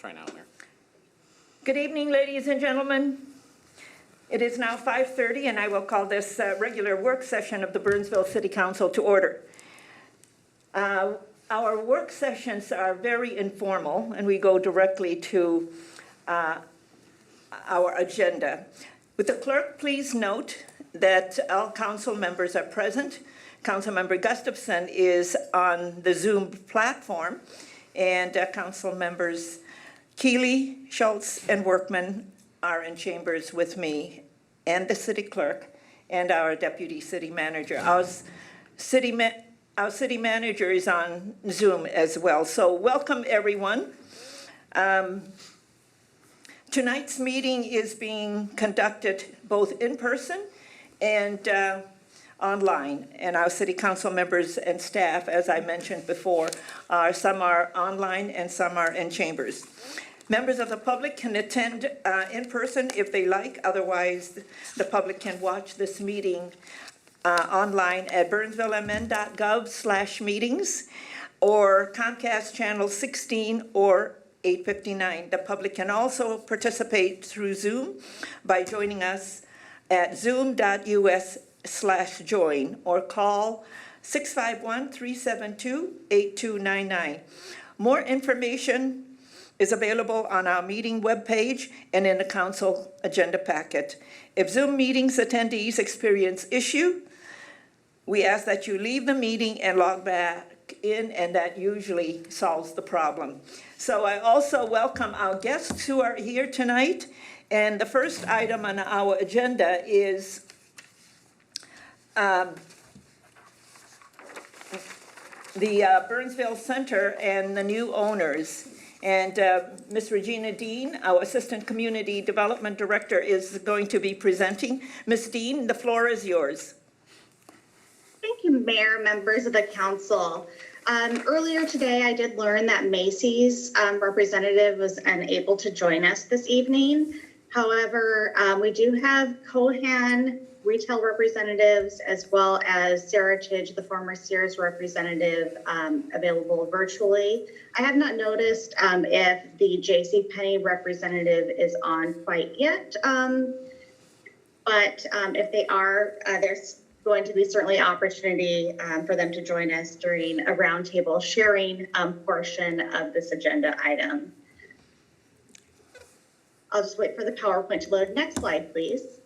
Try now, Mayor. Good evening, ladies and gentlemen. It is now 5:30, and I will call this regular work session of the Burnsville City Council to order. Our work sessions are very informal, and we go directly to our agenda. Would the clerk please note that all council members are present. Councilmember Gustafson is on the Zoom platform, and council members Keeley, Schultz, and Workman are in chambers with me, and the city clerk, and our deputy city manager. Our city manager is on Zoom as well. So welcome, everyone. Tonight's meeting is being conducted both in person and online. And our city council members and staff, as I mentioned before, some are online and some are in chambers. Members of the public can attend in person if they like. Otherwise, the public can watch this meeting online at burnsvillemn.gov/meetings or Comcast channel 16 or 859. The public can also participate through Zoom by joining us at zoom.us/join or call 651-372-8299. More information is available on our meeting webpage and in the council agenda packet. If Zoom meetings attendees experience issue, we ask that you leave the meeting and log back in, and that usually solves the problem. So I also welcome our guests who are here tonight. And the first item on our agenda is the Burnsville Center and the new owners. And Ms. Regina Dean, our Assistant Community Development Director, is going to be presenting. Ms. Dean, the floor is yours. Thank you, Mayor, members of the council. Earlier today, I did learn that Macy's representative was unable to join us this evening. However, we do have Cohan retail representatives as well as Seritage, the former Sears representative, available virtually. I have not noticed if the JCPenney representative is on quite yet, but if they are, there's going to be certainly opportunity for them to join us during a roundtable sharing portion of this agenda item. I'll just wait for the PowerPoint to load. Next slide, please.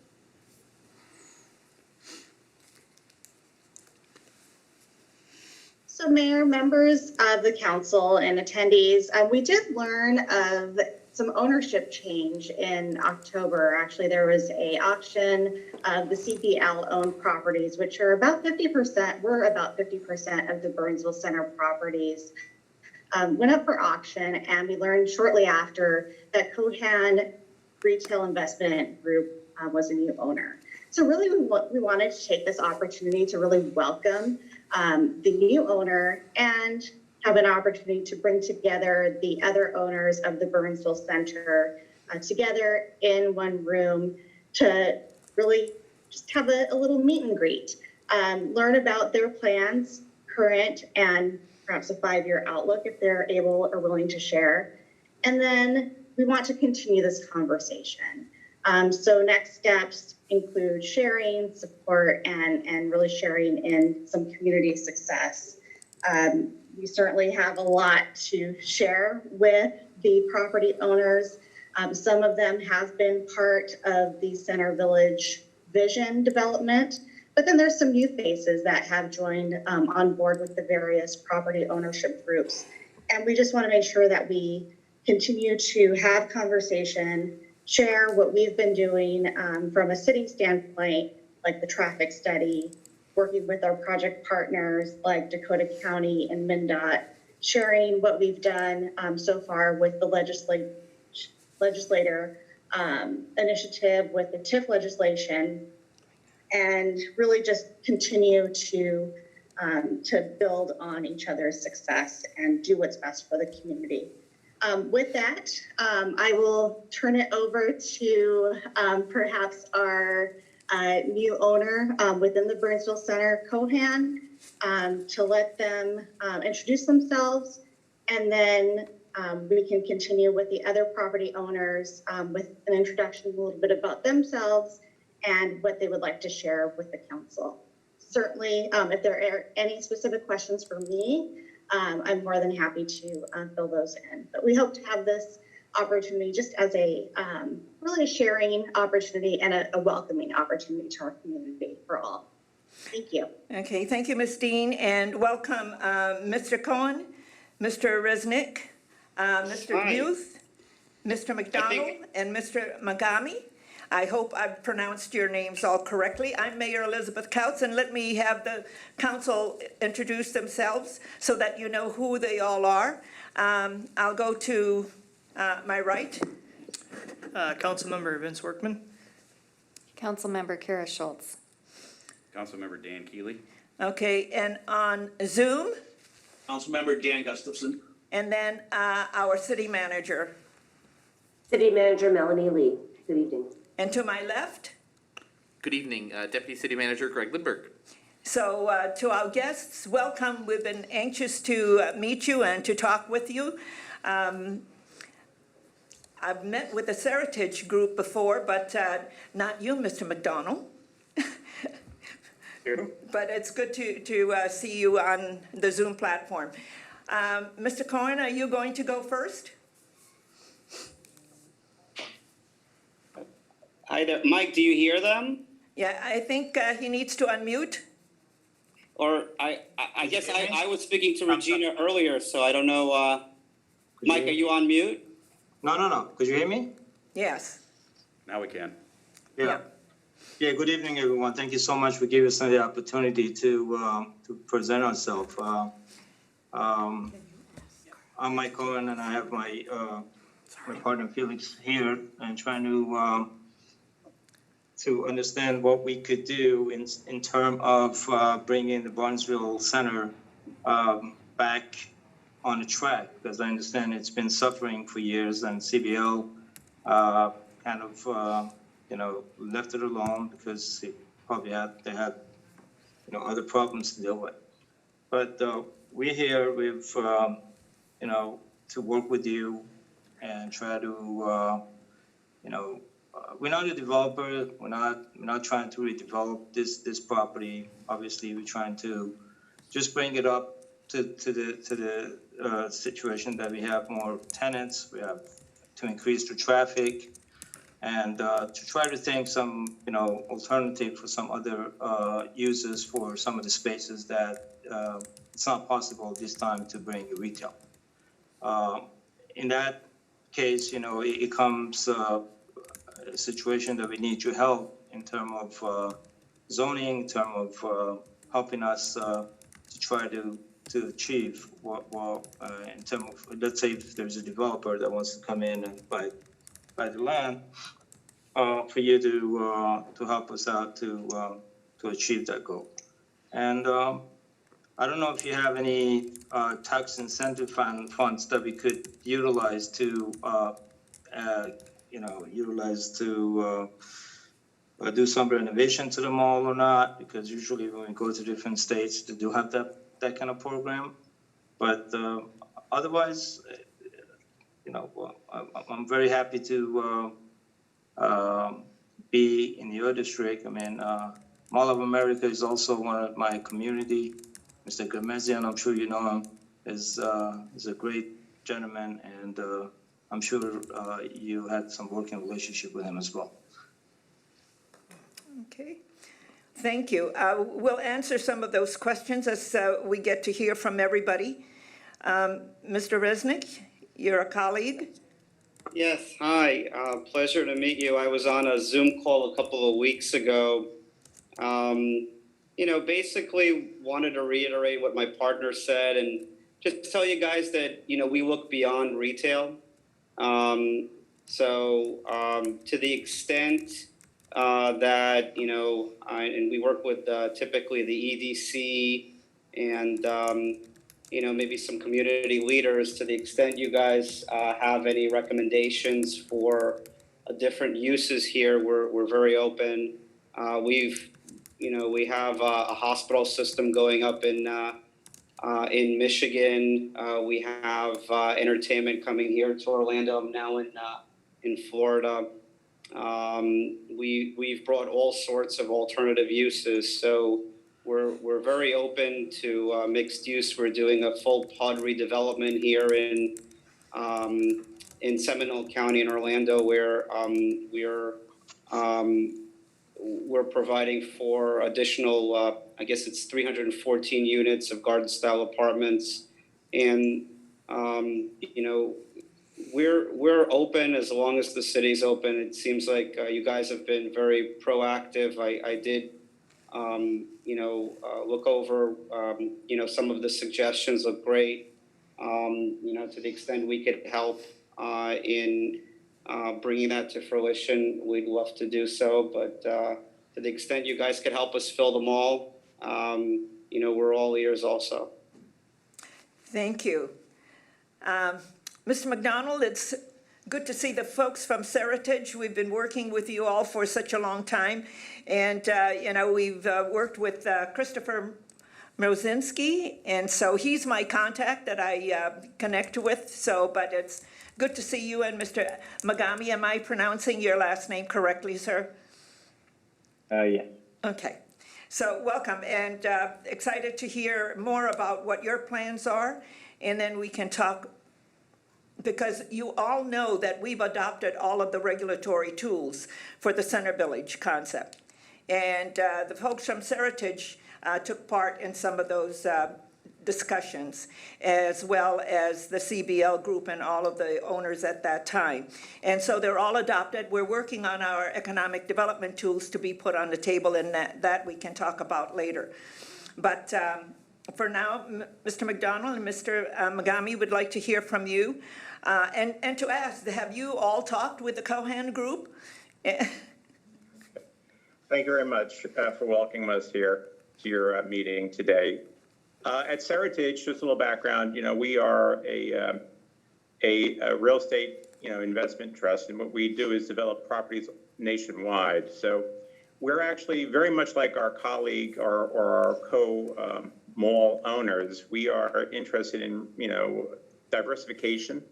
So Mayor, members of the council and attendees, we did learn of some ownership change in October. Actually, there was an auction of the CPL owned properties, which are about 50%, were about 50% of the Burnsville Center properties. Went up for auction, and we learned shortly after that Cohan Retail Investment Group was a new owner. So really, we wanted to take this opportunity to really welcome the new owner and have an opportunity to bring together the other owners of the Burnsville Center together in one room to really just have a little meet and greet, learn about their plans, current and perhaps a 5-year outlook if they're able or willing to share. And then we want to continue this conversation. So next steps include sharing, support, and really sharing in some community success. We certainly have a lot to share with the property owners. Some of them have been part of the Center Village vision development, but then there's some new faces that have joined on board with the various property ownership groups. And we just want to make sure that we continue to have conversation, share what we've been doing from a city standpoint, like the traffic study, working with our project partners like Dakota County and MnDOT, sharing what we've done so far with the legislator initiative with the TIF legislation, and really just continue to build on each other's success and do what's best for the community. With that, I will turn it over to perhaps our new owner within the Burnsville Center, Cohan, to let them introduce themselves, and then we can continue with the other property owners with an introduction, a little bit about themselves and what they would like to share with the council. Certainly, if there are any specific questions for me, I'm more than happy to fill those in. But we hope to have this opportunity just as a really a sharing opportunity and a welcoming opportunity to our community for all. Thank you. Okay, thank you, Ms. Dean, and welcome Mr. Cohen, Mr. Resnick, Mr. Hi. Youth, Mr. McDonald, and Mr. Magami. I hope I've pronounced your names all correctly. I'm Mayor Elizabeth Couts, and let me have the council introduce themselves so that you know who they all are. I'll go to my right. Councilmember Vince Workman. Councilmember Kara Schultz. Councilmember Dan Keeley. Okay, and on Zoom, Councilmember Dan Gustafson. and then our city manager. City Manager Melanie Lee. Good evening. And to my left, Good evening, Deputy City Manager Greg Lindberg. so to our guests, welcome. We've been anxious to meet you and to talk with you. I've met with the Seritage group before, but not you, Mr. McDonald. But it's good to see you on the Zoom platform. Mr. Cohen, are you going to go first? Hi there. Mike, do you hear them? Yeah, I think he needs to unmute. Or I guess I was speaking to Regina earlier, so I don't know. Mike, are you on mute? No. Could you hear me? Yes. Now we can. Yeah. Yeah, good evening, everyone. Thank you so much for giving us the opportunity to present ourselves. I'm Mike Cohen, and I have my partner Felix here, and trying to understand what we could do in terms of bringing the Burnsville Center back on the track, because I understand it's been suffering for years, and CBL kind of left it alone because they had other problems to deal with. But we're here with to work with you and try to we're not a developer. We're not trying to redevelop this property. Obviously, we're trying to just bring it up to the situation that we have more tenants. We have to increase the traffic, and to try to think some alternative for some other uses for some of the spaces that it's not possible this time to bring retail. In that case, it comes a situation that we need your help in terms of zoning, in terms of helping us to try to achieve what in terms of, let's say if there's a developer that wants to come in and buy the land, for you to help us out to achieve that goal. And I don't know if you have any tax incentive funds that we could utilize to do some renovation to the mall or not, because usually when we go to different states, they do have that kind of program. But otherwise, I'm very happy to be in your district. I mean, Mall of America is also one of my community. Mr. Gamezian, I'm sure you know him, is a great gentleman, and I'm sure you had some working relationship with him as well. Okay. Thank you. We'll answer some of those questions as we get to hear from everybody. Mr. Resnick, you're a colleague. Yes, hi. Pleasure to meet you. I was on a Zoom call a couple of weeks ago. Basically wanted to reiterate what my partner said and just tell you guys that, we look beyond retail. To the extent that, and we work with typically the EDC and, maybe some community leaders, to the extent you guys have any recommendations for different uses here, we're very open. We have a hospital system going up in in Michigan. We have entertainment coming here to Orlando. I'm now in Florida. We've brought all sorts of alternative uses. So we're very open to mixed use. We're doing a full PUD redevelopment here in Seminole County in Orlando, where we're providing for additional, I guess it's 314 units of garden-style apartments, and we're open as long as the city's open. It seems like you guys have been very proactive. I did, look over, some of the suggestions look great. To the extent we could help in bringing that to fruition, we'd love to do so. But to the extent you guys could help us fill them all, we're all ears also. Thank you. Mr. McDonald, it's good to see the folks from Seritage. We've been working with you all for such a long time. And, we've worked with Christopher Mrozinski, and so he's my contact that I connect with. But it's good to see you and Mr. Magami. Am I pronouncing your last name correctly, sir? Yes. Okay. So welcome, and excited to hear more about what your plans are, and then we can talk, because you all know that we've adopted all of the regulatory tools for the Center Village concept. And the folks from Seritage took part in some of those discussions, as well as the CBL group and all of the owners at that time. And so they're all adopted. We're working on our economic development tools to be put on the table, and that we can talk about later. But for now, Mr. McDonald and Mr. Magami would like to hear from you. And to ask, have you all talked with the Cohan group? Thank you very much for welcoming us here to your meeting today. At Seritage, just a little background, we are a real estate, investment trust, and what we do is develop properties nationwide. So we're actually very much like our colleague or our co-mall owners. We are interested in, diversification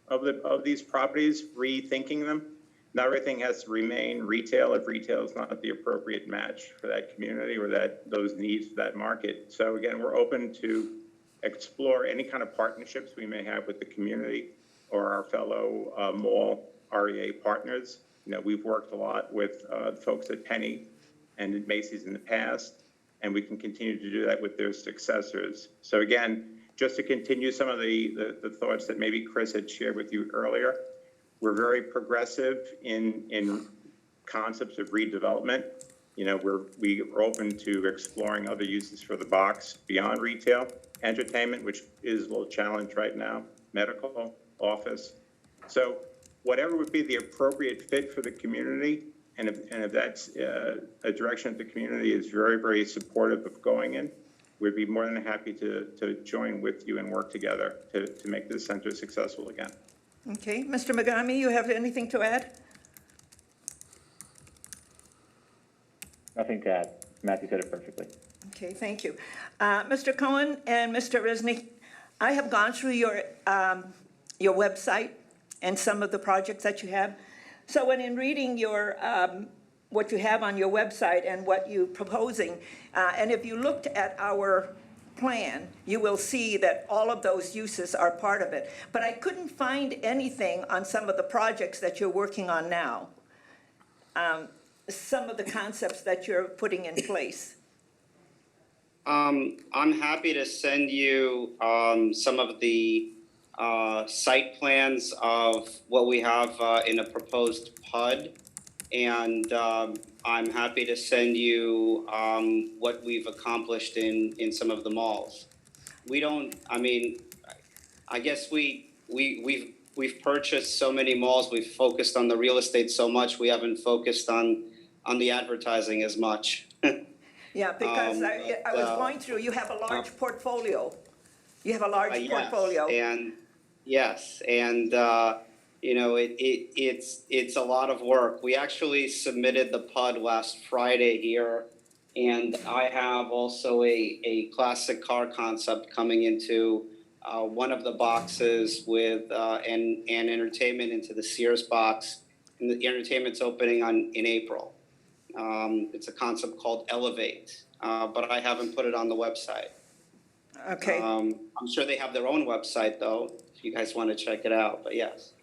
of these properties, rethinking them. Not everything has to remain retail if retail is not the appropriate match for that community or those needs for that market. So again, we're open to explore any kind of partnerships we may have with the community or our fellow mall REA partners. We've worked a lot with folks at Penny and at Macy's in the past, and we can continue to do that with their successors. So again, just to continue some of the thoughts that maybe Chris had shared with you earlier, we're very progressive in concepts of redevelopment. We're open to exploring other uses for the box beyond retail, entertainment, which is a little challenge right now, medical, office. So whatever would be the appropriate fit for the community, and if that's a direction that the community is very, very supportive of going in, we'd be more than happy to join with you and work together to make this center successful again. Okay, Mr. Magami, you have anything to add? Nothing to add. Matthew said it perfectly. Okay, thank you. Mr. Cohen and Mr. Resnick, I have gone through your website and some of the projects that you have. So when in reading your what you have on your website and what you're proposing, and if you looked at our plan, you will see that all of those uses are part of it. But I couldn't find anything on some of the projects that you're working on now, some of the concepts that you're putting in place. I'm happy to send you some of the site plans of what we have in a proposed PUD, and I'm happy to send you what we've accomplished in some of the malls. I guess we've purchased so many malls, we've focused on the real estate so much, we haven't focused on the advertising as much. Yeah, because I was going through, you have a large portfolio. You have a large portfolio. Yes, it's a lot of work. We actually submitted the PUD last Friday here And I have also a classic car concept coming into one of the boxes with and entertainment into the Sears box. And the entertainment's opening in April. It's a concept called Elevate, but I haven't put it on the website. Okay. I'm sure they have their own website though, if you guys want to check it out, but yes.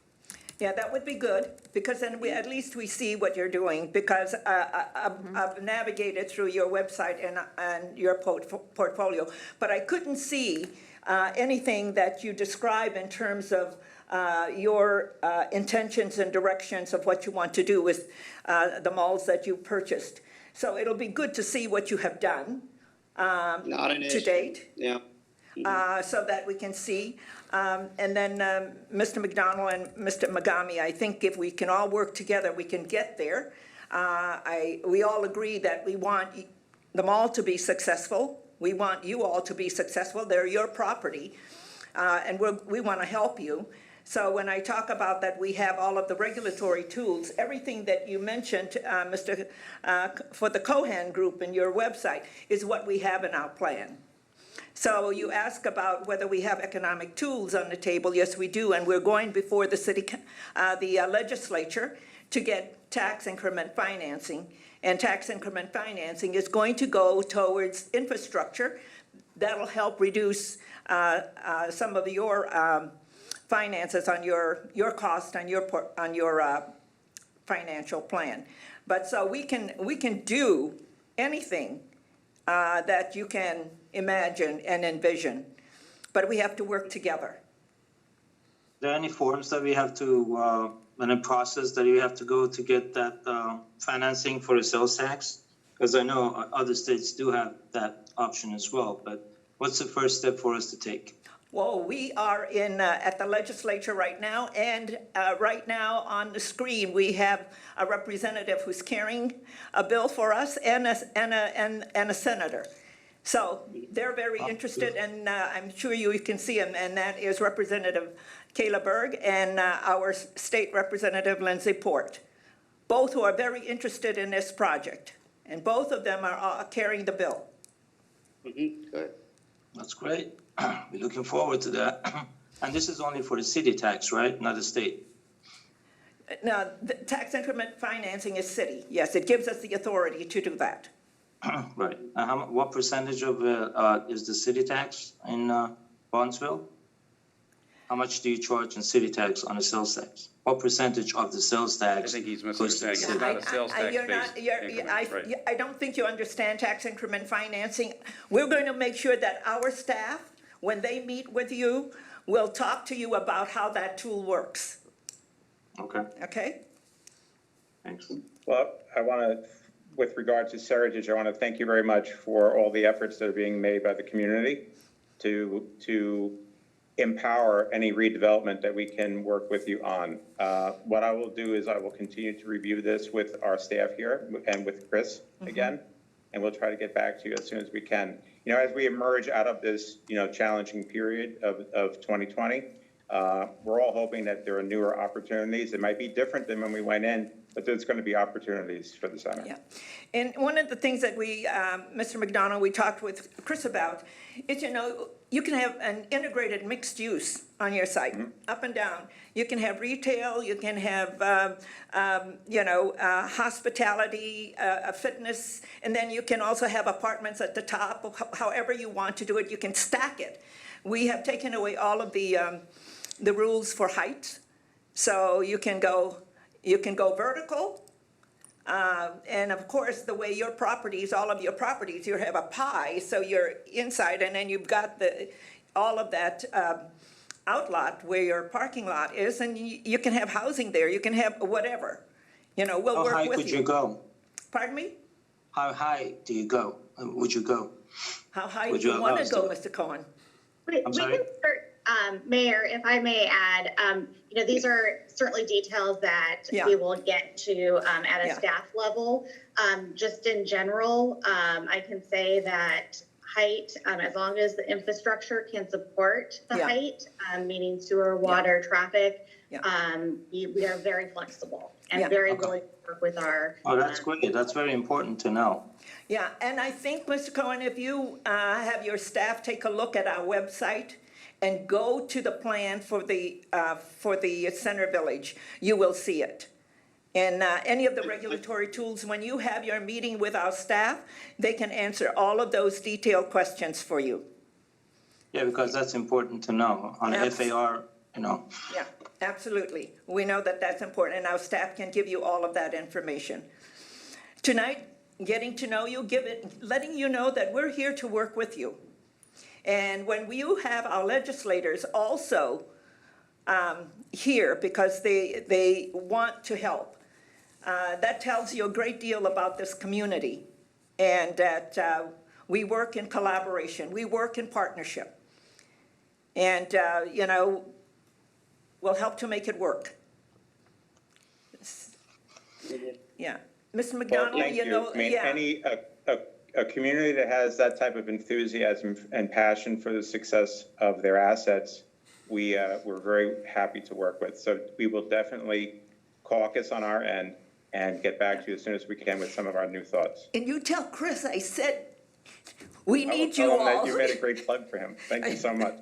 Yeah, that would be good, because then at least we see what you're doing, because I've navigated through your website and your portfolio, but I couldn't see anything that you describe in terms of your intentions and directions of what you want to do with the malls that you purchased. So it'll be good to see what you have done Not an to issue. date. Yeah. So that we can see. And then Mr. McDonald and Mr. Magami, I think if we can all work together, we can get there. We all agree that we want the mall to be successful. We want you all to be successful. They're your property, and we want to help you. So when I talk about that, we have all of the regulatory tools, everything that you mentioned, for the Cohan Group in your website is what we have in our plan. So you ask about whether we have economic tools on the table. Yes, we do, and we're going before the legislature to get tax increment financing. And tax increment financing is going to go towards infrastructure. That'll help reduce some of your finances on your cost on your financial plan. But so we can do anything that you can imagine and envision, but we have to work together. Are there any forms that we have to, in a process that you have to go to get that financing for the sales tax? Because I know other states do have that option as well, but what's the first step for us to take? Well, we are at the legislature right now, and right now on the screen, we have a representative who's carrying a bill for us and a senator. So they're very interested, and I'm sure you can see him, and that is Representative Kayla Berg and our state representative, Lindsay Port, both who are very interested in this project, and both of them are carrying the bill. Mm-hmm. Good. That's great. We're looking forward to that. And this is only for the city tax, right? Not the state? Now, the tax increment financing is city. Yes, it gives us the authority to do that. Right. What percentage of is the city tax in Burnsville? How much do you charge in city tax on the sales tax? What percentage of the sales tax? I think he's goes to the misunderstanding. city? It's not a sales tax based. I don't think you understand tax increment financing. We're going to make sure that our staff, when they meet with you, will talk to you about how that tool works. Okay, Okay? thanks. Well, I want to, with regard to Seritage, I want to thank you very much for all the efforts that are being made by the community to empower any redevelopment that we can work with you on. What I will do is I will continue to review this with our staff here and with Chris again, and we'll try to get back to you as soon as we can. You know, as we emerge out of this, challenging period of 2020, we're all hoping that there are newer opportunities. It might be different than when we went in, but there's going to be opportunities for the center. Yeah. And one of the things that we, Mr. McDonald, we talked with Chris about is, you can have an integrated mixed use on your site, up and down. You can have retail, you can have, hospitality, fitness, and then you can also have apartments at the top, however you want to do it. You can stack it. We have taken away all of the rules for height, so you can go vertical. And of course, the way your properties, all of your properties, you have a pie, so you're inside, and then you've got all of that outlot where your parking lot is, and you can have housing there, you can have whatever. We'll work with you. How high could you go? Pardon me? How high do you go? Would you go? How high Would do you you want allow to go, us Mr. Cohen? We I'm can sorry? start, Mayor, if I may add, these are certainly details that Yeah. we will get to at a Yeah. staff level. Just in general, I can say that height, as long as the infrastructure can support the Yeah. height, meaning sewer, water, traffic, We are very flexible and Yeah. very willing to work with our. Oh, that's great. That's very important to know. Yeah, and I think, Mr. Cohen, if you have your staff take a look at our website and go to the plan for the Center Village, you will see it. And any of the regulatory tools, when you have your meeting with our staff, they can answer all of those detailed questions for you. Yeah, because that's important to know on FAR, you know. Yeah, absolutely. We know that that's important, and our staff can give you all of that information. Tonight, getting to know you, letting you know that we're here to work with you. And when you have our legislators also here because they want to help, that tells you a great deal about this community, and that we work in collaboration, we work in partnership, and you know, we'll help to make it work. Yeah, Mr. McDonald, Thank you know, I mean, yeah. a community that has that type of enthusiasm and passion for the success of their assets, we're very happy to work with. So we will definitely caucus on our end and get back to you as soon as we can with some of our new thoughts. And you tell Chris I said, we need you all. You made a great plug for him. Thank you so much.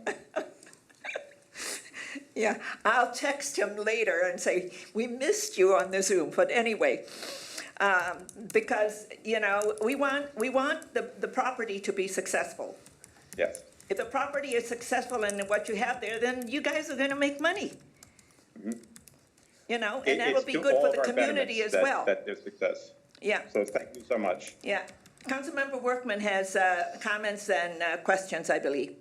Yeah, I'll text him later and say, we missed you on the Zoom, but anyway, because, you know, we want the property to be successful. Yes. If the property is successful in what you have there, then you guys are gonna make money. Mm-hmm. You know, and that will be It's to good all for of the our community as benefits well. that there's success. Yeah, So thank you so much. yeah. Councilmember Workman has comments and questions, I believe.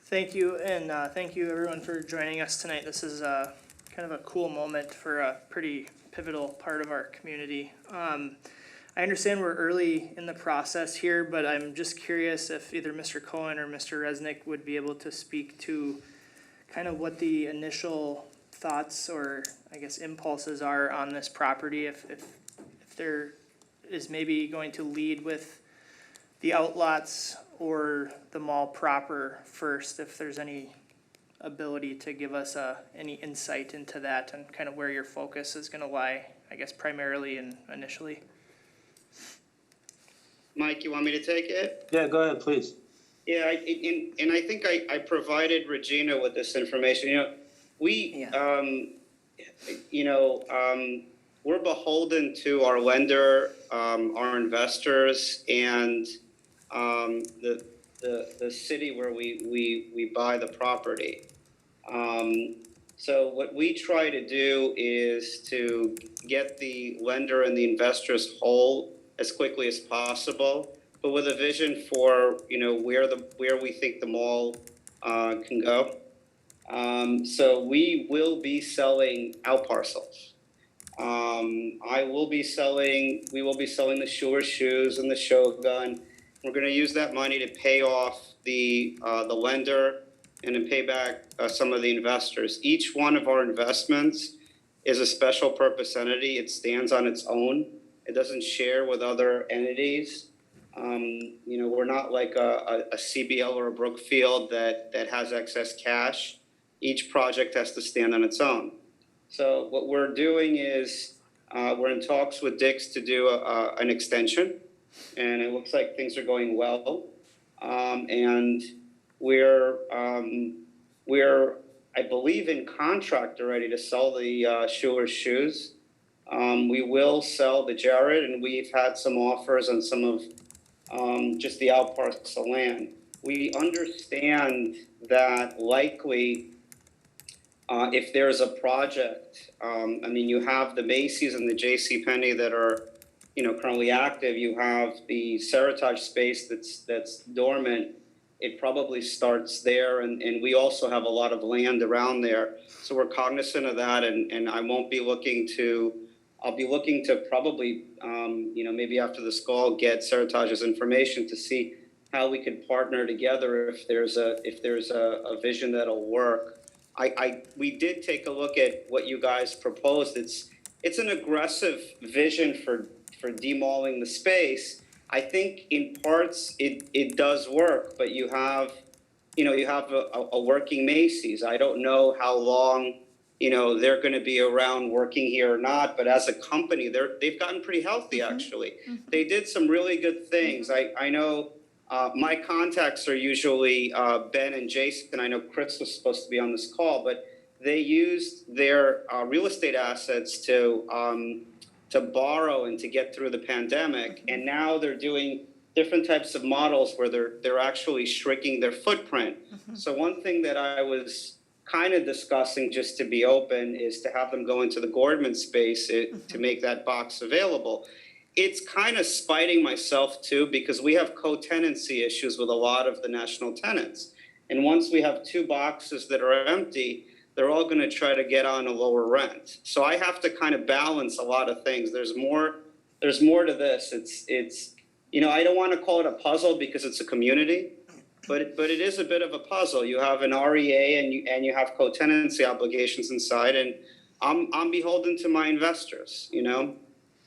Thank you, and thank you everyone for joining us tonight. This is kind of a cool moment for a pretty pivotal part of our community. I understand we're early in the process here, but I'm just curious if either Mr. Cohen or Mr. Resnick would be able to speak to kind of what the initial thoughts or, I guess, impulses are on this property, if there is maybe going to lead with the outlots or the mall proper first, if there's any ability to give us any insight into that and kind of where your focus is gonna lie, I guess, primarily and initially. Mike, you want me to take it? Yeah, go ahead, please. Yeah, and I think I provided Regina with this information. You know, we, we're beholden to our lender, our investors, and the city where we buy the property. So what we try to do is to get the lender and the investors whole as quickly as possible, but with a vision for, you know, where we think the mall can go. So we will be selling out parcels. We will be selling the Schuher shoes and the Shogun. We're going to use that money to pay off the lender and to pay back some of the investors. Each one of our investments is a special purpose entity. It stands on its own. It doesn't share with other entities. You know, we're not like a CBL or a Brookfield that has excess cash. Each project has to stand on its own. So what we're doing is we're in talks with Dick's to do an extension, and it looks like things are going well. And we're I believe in contract already to sell the Schuher shoes. We will sell the Jared, and we've had some offers on some of just the out parcel land. We understand that likely if there's a project, I mean, you have the Macy's and the JCPenney that are, you know, currently active. You have the Seritage space that's dormant. It probably starts there, and we also have a lot of land around there. So we're cognizant of that, and I won't be looking to, I'll be looking to probably, you know, maybe after this call, get Seritage's information to see how we could partner together if there's a vision that'll work. We did take a look at what you guys proposed. It's an aggressive vision for demalling the space. I think in parts it does work, but you have a working Macy's. I don't know how long you know, they're going to be around working here or not. But as a company, they've gotten pretty healthy, actually. They did some really good things. I know my contacts are usually Ben and Jason. I know Chris was supposed to be on this call, but they used their real estate assets to borrow and to get through the pandemic. And now they're doing different types of models where they're actually shrinking their footprint. So one thing that I was kind of discussing, just to be open, is to have them go into the Gordman space to make that box available. It's kind of spiting myself too, because we have co-tenancy issues with a lot of the national tenants. And once we have 2 boxes that are empty, they're all going to try to get on a lower rent. So I have to kind of balance a lot of things. There's more to this. It's you know, I don't want to call it a puzzle because it's a community, but it is a bit of a puzzle. You have an REA and you have co-tenancy obligations inside, and I'm beholden to my investors, you know.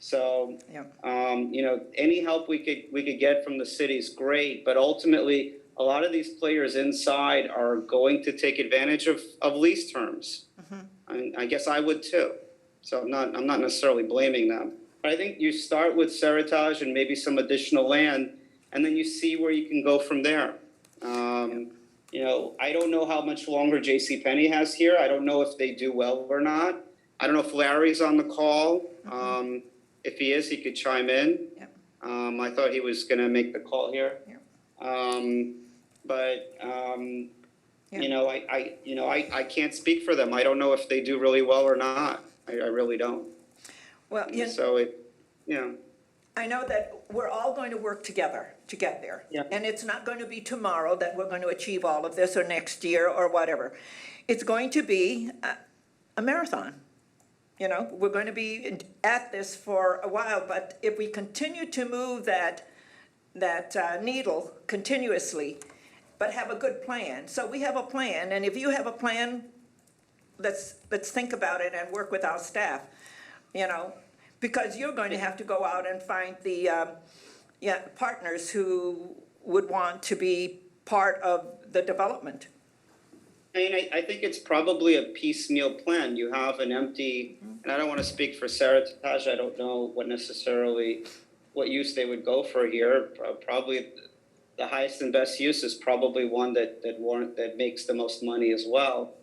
So you know, any help we could get from the city is great, but ultimately a lot of these players inside are going to take advantage of lease terms. I guess I would too. So I'm not necessarily blaming them. But I think you start with Seritage and maybe some additional land, and then you see where you can go from there. You know, I don't know how much longer JCPenney has here. I don't know if they do well or not. I don't know if Larry's on the call. If he is, he could chime in. I thought he was going to make the call here. You know, I can't speak for them. I don't know if they do really well or not. I really don't. Well, I know that we're all going to work together to get there. And it's not going to be tomorrow that we're going to achieve all of this, or next year, or whatever. It's going to be a marathon. You know, we're going to be at this for a while, but if we continue to move that needle continuously, but have a good plan. So we have a plan, and if you have a plan, let's think about it and work with our staff. You know, because you're going to have to go out and find the partners who would want to be part of the development. I mean, I think it's probably a piecemeal plan. You have an empty, and I don't want to speak for Seritage. I don't know what use they would go for here. Probably the highest and best use is probably one that makes the most money as well.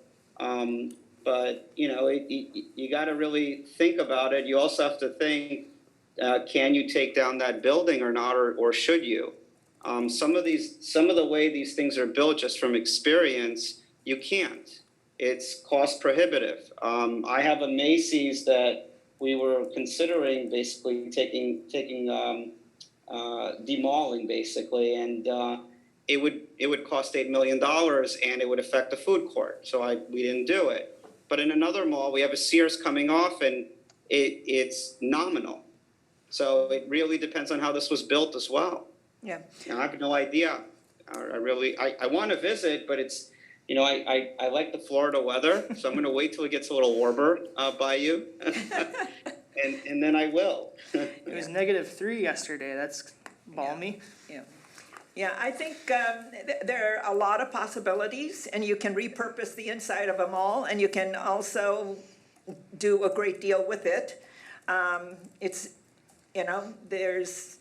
But, you know, you got to really think about it. You also have to think, can you take down that building or not, or should you? Some of the way these things are built, just from experience, you can't. It's cost prohibitive. I have a Macy's that we were considering basically demoling basically, and it would cost $8 million, and it would affect the food court. So we didn't do it. But in another mall, we have a Sears coming off, and it's nominal. So it really depends on how this was built as well. Yeah. You know, I have no idea. I want to visit, but it's, you know, I like the Florida weather, so I'm going to wait till it gets a little warmer by you, and then I will. It was -3 yesterday. That's balmy. Yeah, I think there are a lot of possibilities, and you can repurpose the inside of a mall, and you can also do a great deal with it. It's, you know, there's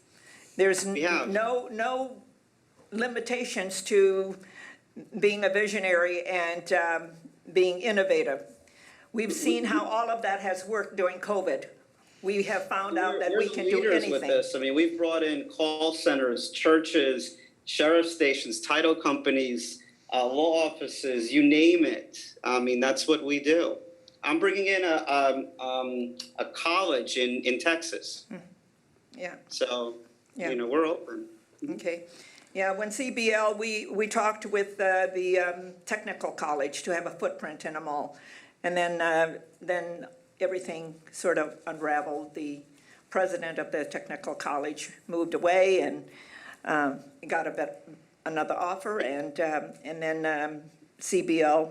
no limitations to being a visionary and being innovative. We've seen how all of that has worked during COVID. We have found out that we can do anything. With this. I mean, we've brought in call centers, churches, sheriff stations, title companies, law offices, you name it. I mean, that's what we do. I'm bringing in a college in Texas. Yeah. So, you know, we're open. Okay. Yeah, when CBL, we talked with the technical college to have a footprint in a mall. And then everything sort of unraveled. The president of the technical college moved away and got another offer, and then CBL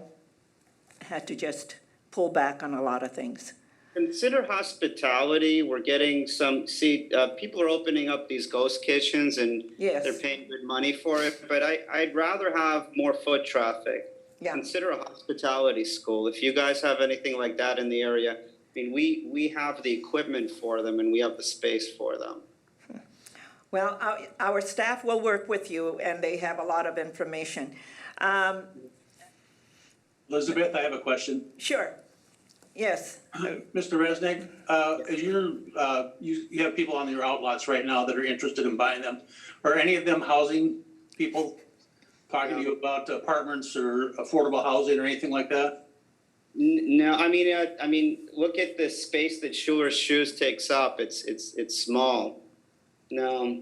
had to just pull back on a lot of things. Consider hospitality. We're getting people are opening up these ghost kitchens, and they're paying good money for it. But I'd rather have more foot traffic. consider a hospitality school. If you guys have anything like that in the area, I mean, we have the equipment for them and we have the space for them. Well, our staff will work with you, and they have a lot of information. Elizabeth, I have a question. Sure. Yes. Mr. Resnick, as you have people on your outlots right now that are interested in buying them. Are any of them housing people talking to you about apartments or affordable housing or anything like that? No, I mean, look at the space that Schuler's Shoes takes up. It's small. No.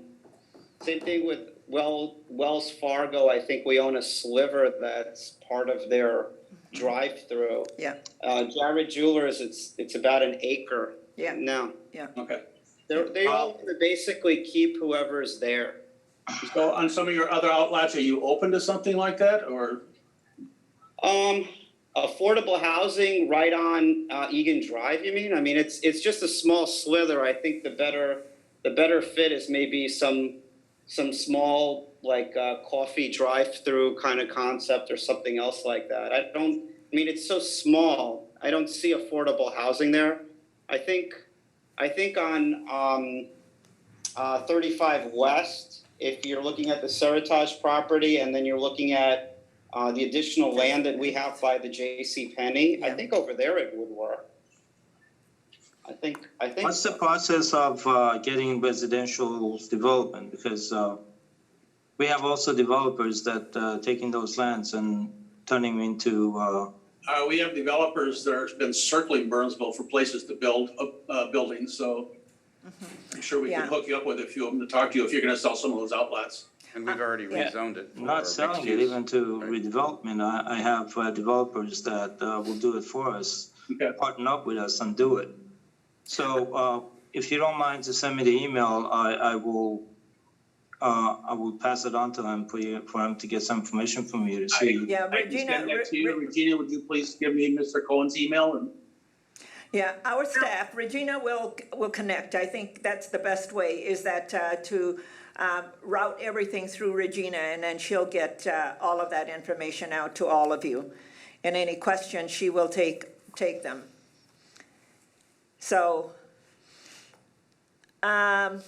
Same thing with Wells Fargo. I think we own a sliver that's part of their drive-through. Yeah. Jared Jewelers, it's about an acre. Yeah. No. Yeah. Okay. They all basically keep whoever's there. So on some of your other outlets, are you open to something like that, or? Affordable housing right on Egan Drive, you mean? I mean, it's just a small slither. I think the better fit is maybe some small like coffee drive-through kind of concept or something else like that. I mean, it's so small. I don't see affordable housing there. I think on 35 West, if you're looking at the Seritage property and then you're looking at the additional land that we have by the J.C. Penney, I think over there it would work. I think. What's the process of getting residential development? Because we have also developers that taking those lands and turning them into. We have developers that have been circling Burnsville for places to build buildings, so I'm sure we can hook you up with a few of them to talk to you if you're going to sell some of those outlets. And we've already rezoned it. Not selling it, even to redevelopment. I have developers that will do it for us, partner up with us and do it. So if you don't mind to send me the email, I will pass it on to them for them to get some information from you to see. Yeah, I can send that to you. Regina, would you please give me Mr. Cohen's email? Yeah, our staff, Regina will connect. I think that's the best way, is that to route everything through Regina, and then she'll get all of that information out to all of you. And any questions, she will take them. So, Mr.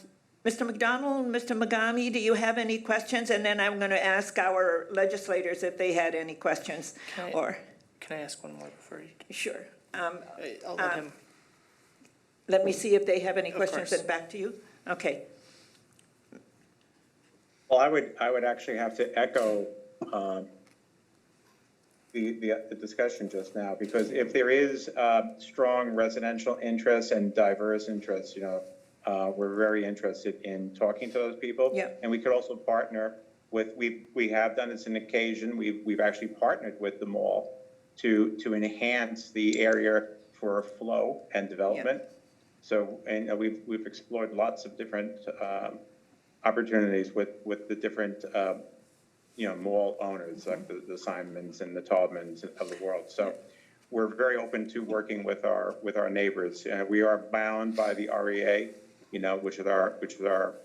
McDonald, Mr. Magami, do you have any questions? And then I'm going to ask our legislators if they had any questions. Can I ask one more before you? Sure. I'll let him. Let me see if they have any questions, course. and back to you. Okay. Well, I would actually have to echo the discussion just now, because if there is strong residential interest and diverse interests, we're very interested in talking to those people. Yeah. And we could also partner with, we have done this on occasion, we've actually partnered with the mall to enhance the area for flow and development. Yeah. So, and we've explored lots of different opportunities with the different mall owners, like the Simons and the Taubmans of the world. So we're very open to working with our neighbors. We are bound by the REA, which is our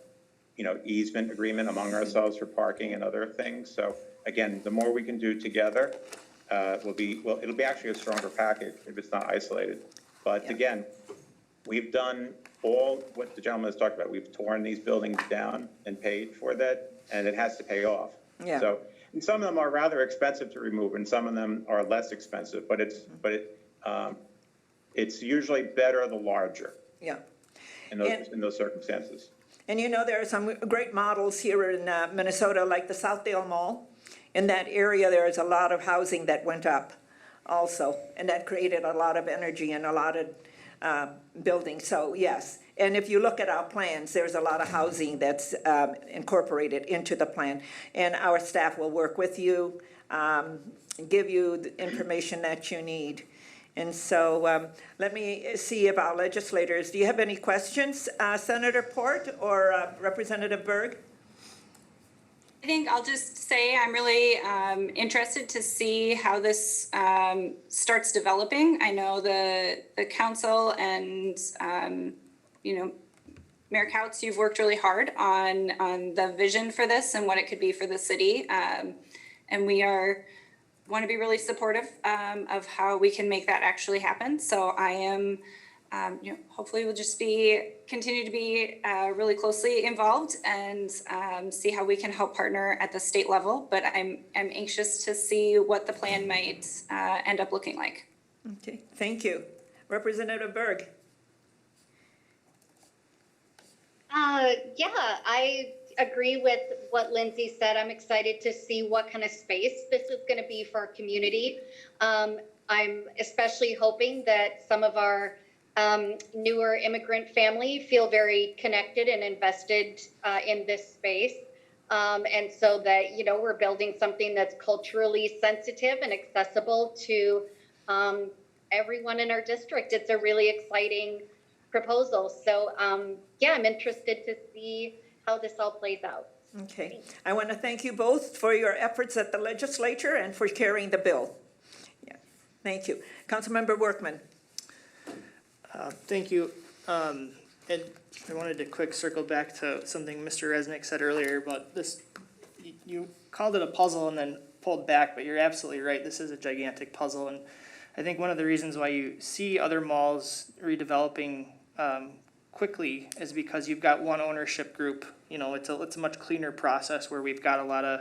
easement agreement among ourselves for parking and other things. So again, the more we can do together, it'll be actually a stronger package if it's not isolated. But again, we've done all what the gentleman has talked about. We've torn these buildings down and paid for that, and it has to pay off. Yeah. So, and some of them are rather expensive to remove, and some of them are less expensive. But it's usually better the larger. Yeah. In those circumstances. And there are some great models here in Minnesota, like the Southdale Mall. In that area, there is a lot of housing that went up also, and that created a lot of energy and a lot of buildings. So yes, and if you look at our plans, there's a lot of housing that's incorporated into the plan, and our staff will work with you, give you the information that you need. And so let me see if our legislators, do you have any questions, Senator Port or Representative Berg? I think I'll just say I'm really interested to see how this starts developing. I know the council and Mayor Couts, you've worked really hard on the vision for this and what it could be for the city, and we are want to be really supportive of how we can make that actually happen. So I am, hopefully we'll just continue to be really closely involved and see how we can help partner at the state level. But I'm anxious to see what the plan might end up looking like. Okay, thank you. Representative Berg. Yeah, I agree with what Lindsay said. I'm excited to see what kind of space this is going to be for our community. I'm especially hoping that some of our newer immigrant family feel very connected and invested in this space. And so that, we're building something that's culturally sensitive and accessible to everyone in our district. It's a really exciting proposal. So, yeah, I'm interested to see how this all plays out. Okay, I want to thank you both for your efforts at the legislature and for carrying the bill. Yeah, thank you. Councilmember Workman. Thank you. And I wanted to quick circle back to something Mr. Resnick said earlier about this. You called it a puzzle and then pulled back, but you're absolutely right. This is a gigantic puzzle. And I think one of the reasons why you see other malls redeveloping quickly is because you've got one ownership group. It's a much cleaner process where we've got a lot of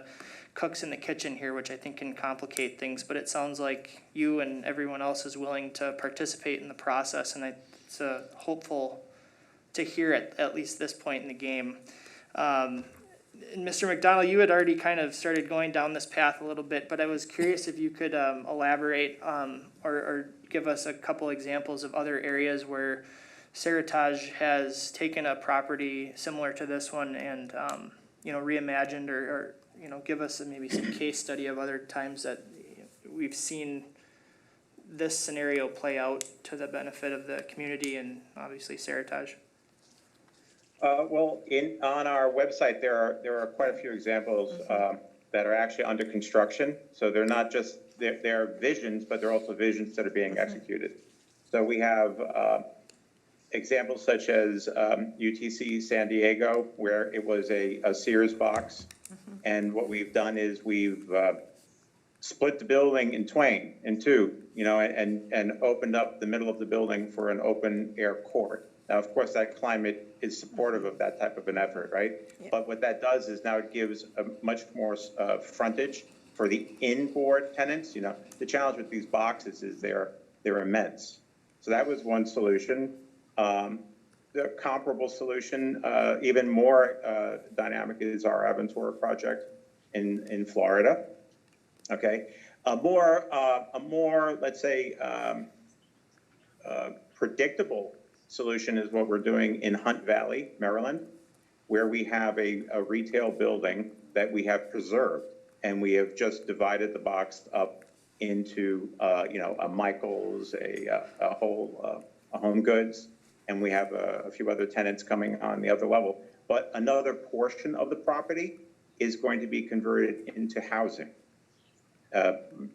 cooks in the kitchen here, which I think can complicate things. But it sounds like you and everyone else is willing to participate in the process, and it's hopeful to hear at least this point in the game. And Mr. McDonald, you had already kind of started going down this path a little bit, but I was curious if you could elaborate or give us a couple examples of other areas where Seritage has taken a property similar to this one and reimagined or give us maybe some case study of other times that we've seen this scenario play out to the benefit of the community and obviously Seritage. Well, on our website, there are quite a few examples that are actually under construction. So they're not just, they're visions, but they're also visions that are being executed. So we have examples such as UTC San Diego, where it was a Sears box. And what we've done is we've split the building in two, and opened up the middle of the building for an open air court. Now, of course, that climate is supportive of that type of an effort, right? Yeah. But what that does is now it gives a much more frontage for the inboard tenants. The challenge with these boxes is they're immense. So that was one solution. The comparable solution, even more dynamic, is our Aventura project in Florida. Okay, a more let's say predictable solution is what we're doing in Hunt Valley, Maryland, where we have a retail building that we have preserved, and we have just divided the box up into a Michael's, a Home Goods, and we have a few other tenants coming on the other level. But another portion of the property is going to be converted into housing,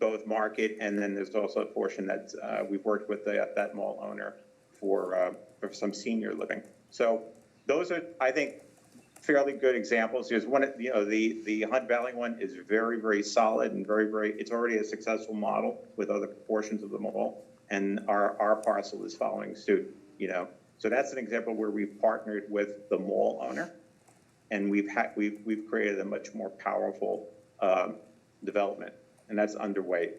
both market, and then there's also a portion that we've worked with that mall owner for some senior living. So those are, I think, fairly good examples. There's one, the Hunt Valley one is very, very solid and it's already a successful model with other portions of the mall, and our parcel is following suit, So that's an example where we've partnered with the mall owner, and we've created a much more powerful development, and that's underway,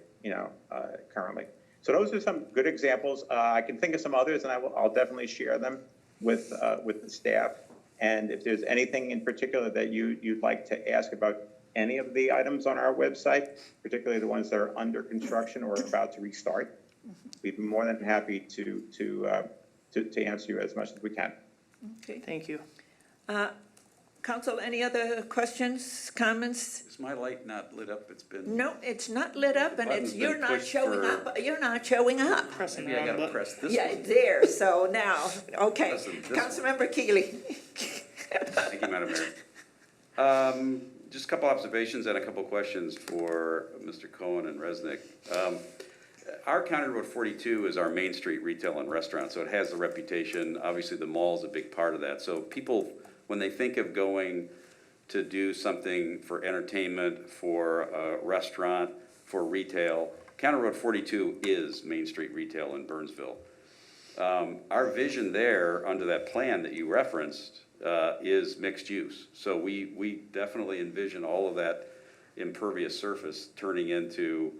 currently. So those are some good examples. I can think of some others, and I'll definitely share them with the staff. And if there's anything in particular that you'd like to ask about any of the items on our website, particularly the ones that are under construction or about to restart, we'd be more than happy to answer you as much as we can. Okay. Thank you. Council, any other questions, comments? Is my light not lit up? It's been. No, it's not lit up, and you're not showing up. You're not showing up. Maybe I gotta press this. Yeah, one. there. So now, okay. Councilmember Keeley. Thank you, Madam Mayor. Just a couple observations and a couple questions for Mr. Cohen and Resnick. Our County Road 42 is our main street retail and restaurant, so it has a reputation. Obviously, the mall is a big part of that. So people, when they think of going to do something for entertainment, for a restaurant, for retail. County Road 42 is Main Street retail in Burnsville. Our vision there, under that plan that you referenced, is mixed use. So we definitely envision all of that impervious surface turning into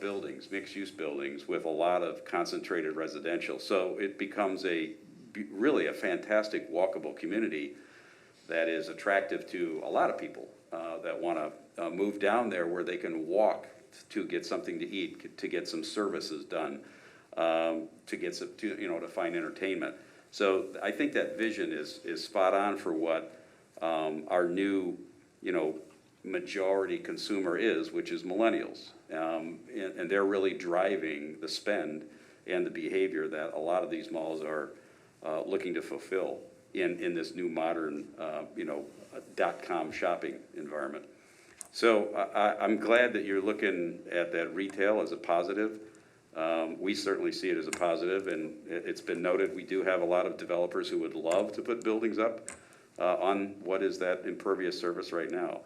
buildings, mixed-use buildings with a lot of concentrated residential. So it becomes really a fantastic walkable community that is attractive to a lot of people that want to move down there, where they can walk to get something to eat, to get some services done, to get some, to find entertainment. So I think that vision is spot on for what our new, majority consumer is, which is millennials. And they're really driving the spend and the behavior that a lot of these malls are looking to fulfill in this new modern, .com shopping environment. So I'm glad that you're looking at that retail as a positive. We certainly see it as a positive, and it's been noted, we do have a lot of developers who would love to put buildings up on what is that impervious surface right now.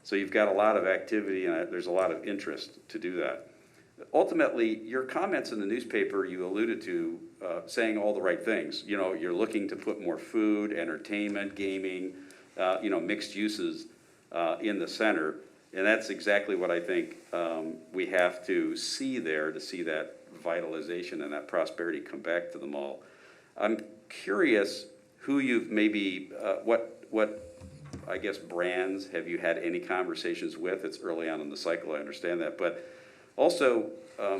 So you've got a lot of activity, and there's a lot of interest to do that. Ultimately, your comments in the newspaper, you alluded to saying all the right things. You're looking to put more food, entertainment, gaming, mixed uses in the center. And that's exactly what I think we have to see there to see that vitalization and that prosperity come back to the mall. I'm curious who you've maybe, what I guess brands have you had any conversations with? It's early on in the cycle, I understand that. But also,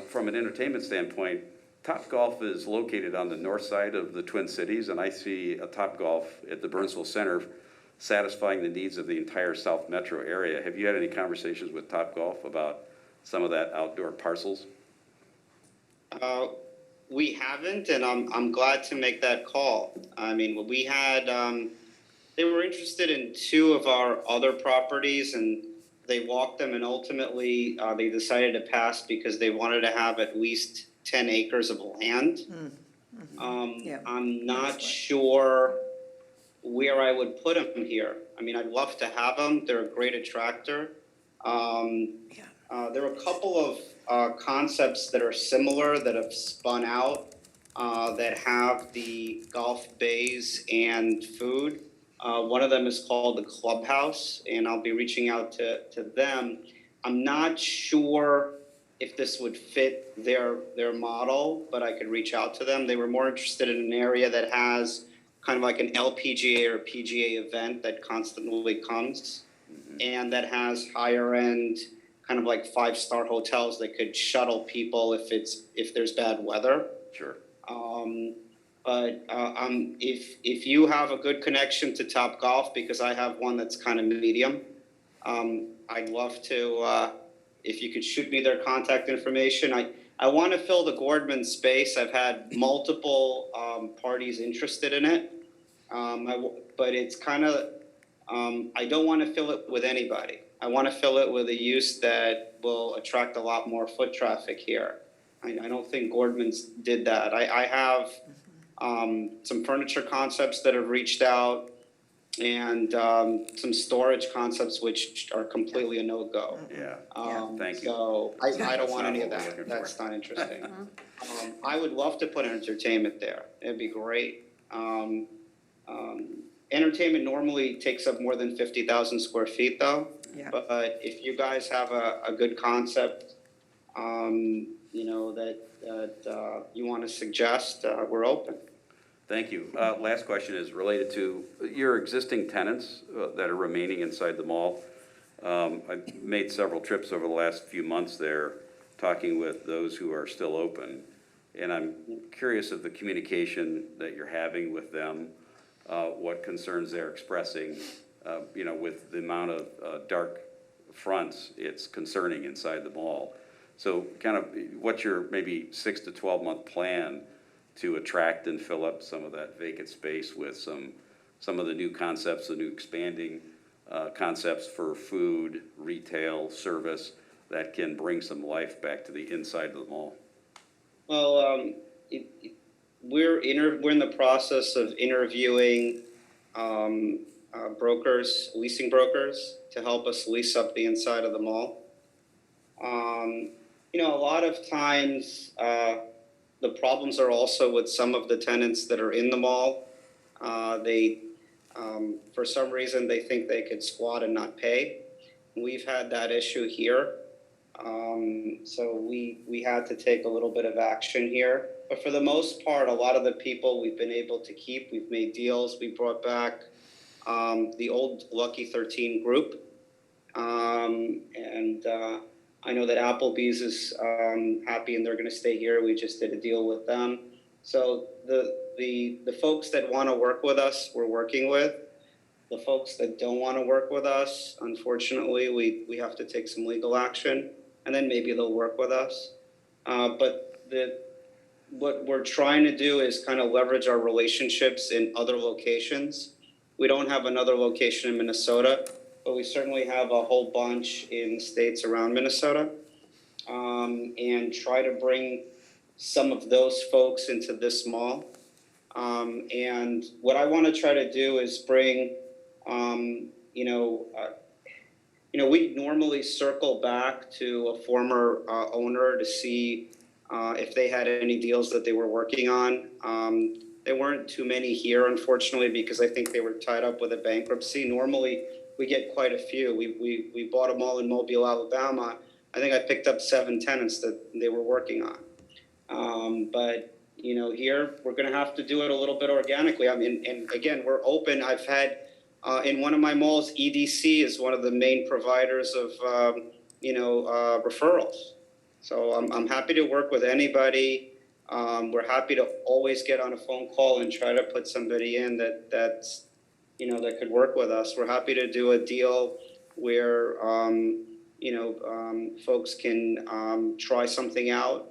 from an entertainment standpoint, Topgolf is located on the north side of the Twin Cities, and I see a Topgolf at the Burnsville Center satisfying the needs of the entire South Metro area. Have you had any conversations with Topgolf about some of that outdoor parcels? We haven't, and I'm glad to make that call. I mean, we had, they were interested in 2 of our other properties, and they walked them, and ultimately they decided to pass because they wanted to have at least 10 acres of land. Yeah. I'm not sure where I would put them here. I mean, I'd love to have them. They're a great attractor. There are a couple of concepts that are similar that have spun out that have the golf bays and food. One of them is called the Clubhouse, and I'll be reaching out to them. I'm not sure if this would fit their model, but I could reach out to them. They were more interested in an area that has kind of like an LPGA or PGA event that constantly comes, and that has higher end, kind of like 5-star hotels that could shuttle people if there's bad weather. Sure. But if you have a good connection to Topgolf, because I have one that's kind of medium, I'd love to, if you could shoot me their contact information. I want to fill the Gordman space. I've had multiple parties interested in it, but it's kind of, I don't want to fill it with anybody. I want to fill it with a use that will attract a lot more foot traffic here. I don't think Gordman's did that. I have some furniture concepts that have reached out, and some storage concepts which are completely a no-go. Yeah, thank you. So I don't want any of That's not what we're that. looking That's for. not interesting. I would love to put entertainment there. It'd be great. Entertainment normally takes up more than 50,000 square feet though. Yeah. But if you guys have a good concept, that you want to suggest, we're open. Thank you. Last question is related to your existing tenants that are remaining inside the mall. I've made several trips over the last few months there, talking with those who are still open. And I'm curious of the communication that you're having with them, what concerns they're expressing. With the amount of dark fronts, it's concerning inside the mall. So kind of what's your maybe 6 to 12 month plan to attract and fill up some of that vacant space with some of the new concepts, the new expanding concepts for food, retail, service that can bring some life back to the inside of the mall? Well, we're in the process of interviewing brokers, leasing brokers, to help us lease up the inside of the mall. You know, a lot of times the problems are also with some of the tenants that are in the mall. For some reason, they think they could squat and not pay. We've had that issue here. So we had to take a little bit of action here. But for the most part, a lot of the people we've been able to keep. We've made deals. We brought back the old Lucky 13 group. I know that Applebee's is happy and they're going to stay here. We just did a deal with them. So the folks that want to work with us, we're working with. The folks that don't want to work with us, unfortunately, we have to take some legal action, and then maybe they'll work with us. But what we're trying to do is kind of leverage our relationships in other locations. We don't have another location in Minnesota, but we certainly have a whole bunch in states around Minnesota, and try to bring some of those folks into this mall. And what I want to try to do is bring, we normally circle back to a former owner to see if they had any deals that they were working on. There weren't too many here, unfortunately, because I think they were tied up with a bankruptcy. Normally, we get quite a few. We bought a mall in Mobile, Alabama. I think I picked up 7 tenants that they were working on. But here we're going to have to do it a little bit organically. I mean, and again, we're open. I've had in one of my malls, EDC is one of the main providers of referrals. So I'm happy to work with anybody. We're happy to always get on a phone call and try to put somebody in that could work with us. We're happy to do a deal where folks can try something out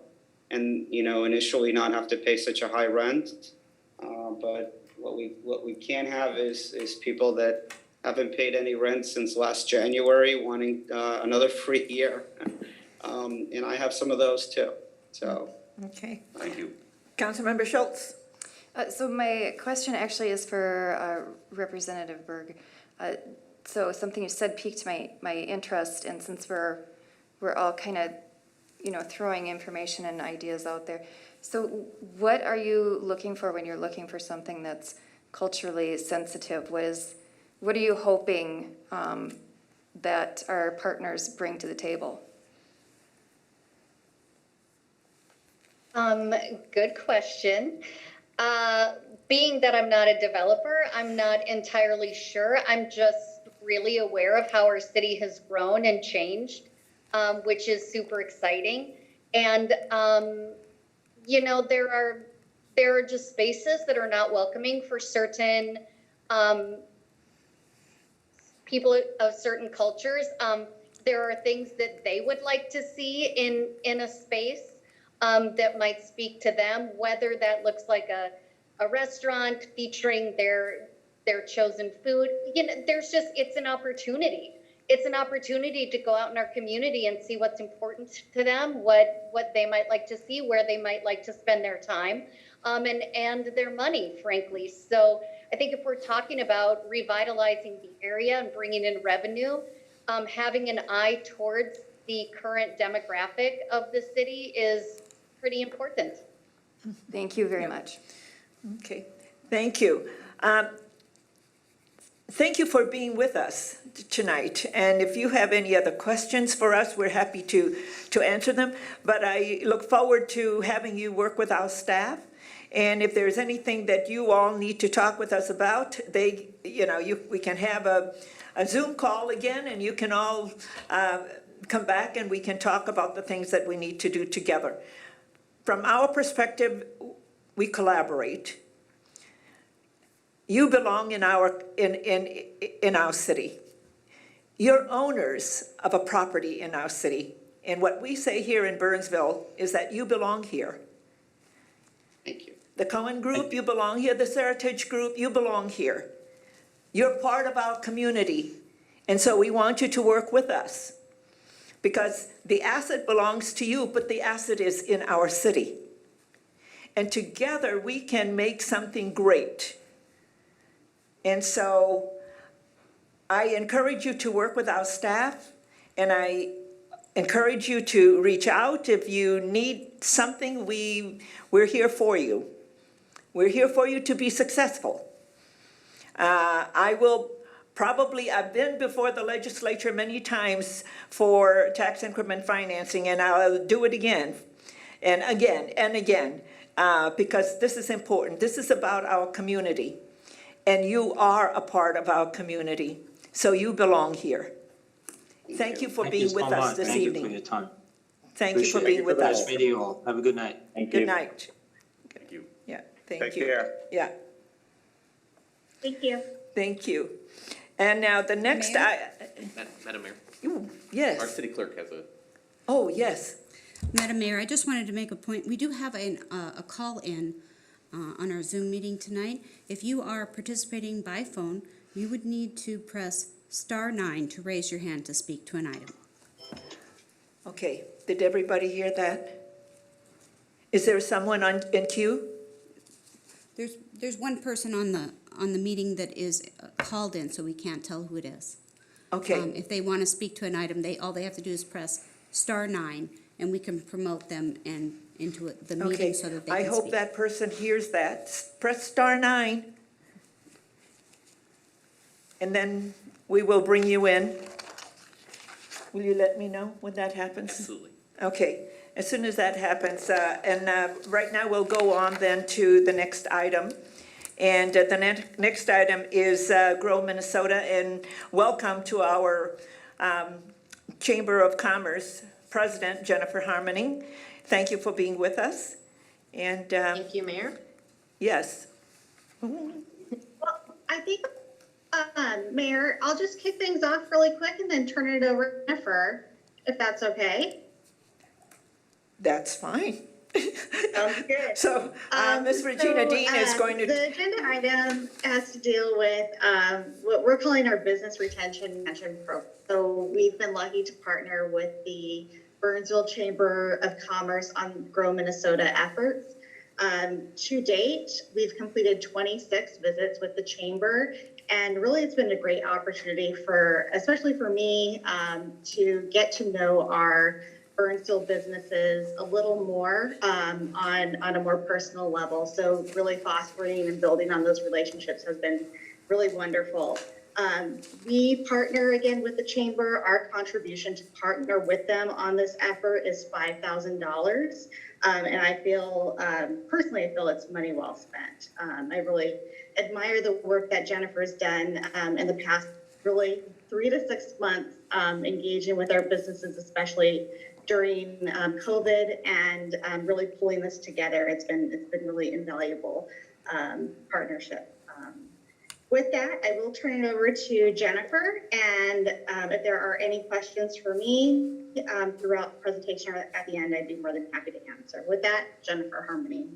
and initially not have to pay such a high rent. But what we can't have is people that haven't paid any rent since last January wanting another free year. And I have some of those too. So Okay. thank you. Councilmember Schultz. So my question actually is for Representative Berg. So something you said piqued my interest, and since we're all kind of throwing information and ideas out there. So what are you looking for when you're looking for something that's culturally sensitive? What are you hoping that our partners bring to the table? Good question. Being that I'm not a developer, I'm not entirely sure. I'm just really aware of how our city has grown and changed, which is super exciting. And, there are just spaces that are not welcoming for certain people of certain cultures. There are things that they would like to see in a space that might speak to them, whether that looks like a restaurant featuring their chosen food. It's an opportunity. It's an opportunity to go out in our community and see what's important to them, what they might like to see, where they might like to spend their time, and their money, frankly. So I think if we're talking about revitalizing the area and bringing in revenue, having an eye towards the current demographic of the city is pretty important. Thank you very much. Okay, thank you. Thank you for being with us tonight. And if you have any other questions for us, we're happy to answer them. But I look forward to having you work with our staff. And if there's anything that you all need to talk with us about, we can have a Zoom call again, and you can all come back and we can talk about the things that we need to do together. From our perspective, we collaborate. You belong in our city. You're owners of a property in our city. And what we say here in Burnsville is that you belong here. Thank you. The Cohen Group, you belong here. The Seritage Group, you belong here. You're part of our community. And so we want you to work with us. Because the asset belongs to you, but the asset is in our city. And together we can make something great. And so I encourage you to work with our staff, and I encourage you to reach out. If you need something, we're here for you. We're here for you to be successful. I've been before the legislature many times for tax increment financing, and I'll do it again and again and again, because this is important. This is about our community, and you are a part of our community, so you belong here. Thank you for being with us this evening. Thank you for your time. Thank you for being with us. Nice meeting you all. Have a good night. Good night. Thank you. Yeah, thank you. Take care. Yeah, Thank you. thank you. And now the next, Madam Mayor, our yes, city clerk has a. oh, yes. Madam Mayor, I just wanted to make a point. We do have a call-in on our Zoom meeting tonight. If you are participating by phone, you would need to press *9 to raise your hand to speak to an item. Okay, did everybody hear that? Is there someone in queue? There's one person on the meeting that is called in, so we can't tell who it is. Okay, If they want to speak to an item, all they have to do is press *9, and we can promote them into the okay. meeting so that they I can hope speak. that person hears that. Press *9. And then we will bring you in. Will you let me know when that happens? Absolutely. Okay, as soon as that happens, right now we'll go on then to the next item. And the next item is Grow Minnesota, and welcome to our Chamber of Commerce President, Jennifer Harmoning. Thank you for being with us. And Thank you, Mayor. yes. Well, I think, Mayor, I'll just kick things off really quick and then turn it over to Jennifer, if that's okay. That's fine. Sounds good. So, Ms. Regina Dean is going to. The agenda item has to deal with what we're calling our business retention program. So we've been lucky to partner with the Burnsville Chamber of Commerce on Grow Minnesota efforts. To date, we've completed 26 visits with the Chamber, and really it's been a great opportunity especially for me, to get to know our Burnsville businesses a little more on a more personal level. So really fostering and building on those relationships has been really wonderful. We partner again with the Chamber. Our contribution to partner with them on this effort is $5,000. And I feel, personally, it's money well spent. I really admire the work that Jennifer's done in the past, really 3 to 6 months, engaging with our businesses, especially during COVID, and really pulling this together. It's been really invaluable partnership. With that, I will turn it over to Jennifer, and if there are any questions for me throughout the presentation or at the end, I'd be more than happy to answer. With that, Jennifer Harmony.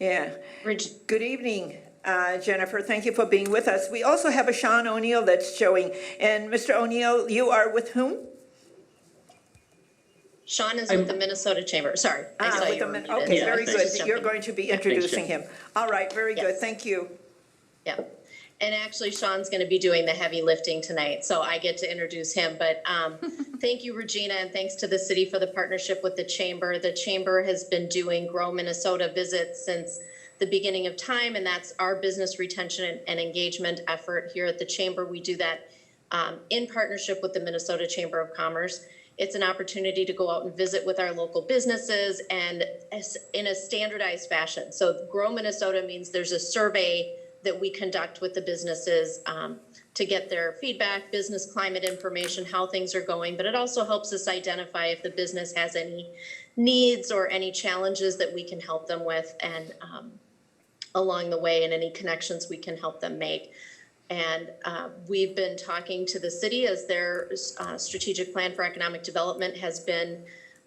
Yeah. Good evening, Jennifer. Thank you for being with us. We also have a Sean O'Neill that's showing. And Mr. O'Neill, you are with whom? Sean is with the Minnesota Chamber. Sorry. I saw you were muted. Okay, Yeah, very I was good. just You're jumping. going to be introducing him. All right, very good. Yes. Thank you. Yeah. And actually, Sean's going to be doing the heavy lifting tonight, so I get to introduce him. But thank you, Regina, and thanks to the city for the partnership with the Chamber. The Chamber has been doing Grow Minnesota visits since the beginning of time, and that's our business retention and engagement effort here at the Chamber. We do that in partnership with the Minnesota Chamber of Commerce. It's an opportunity to go out and visit with our local businesses and in a standardized fashion. So Grow Minnesota means there's a survey that we conduct with the businesses to get their feedback, business climate information, how things are going, but it also helps us identify if the business has any needs or any challenges that we can help them with, and along the way, and any connections we can help them make. And we've been talking to the city as their strategic plan for economic development has been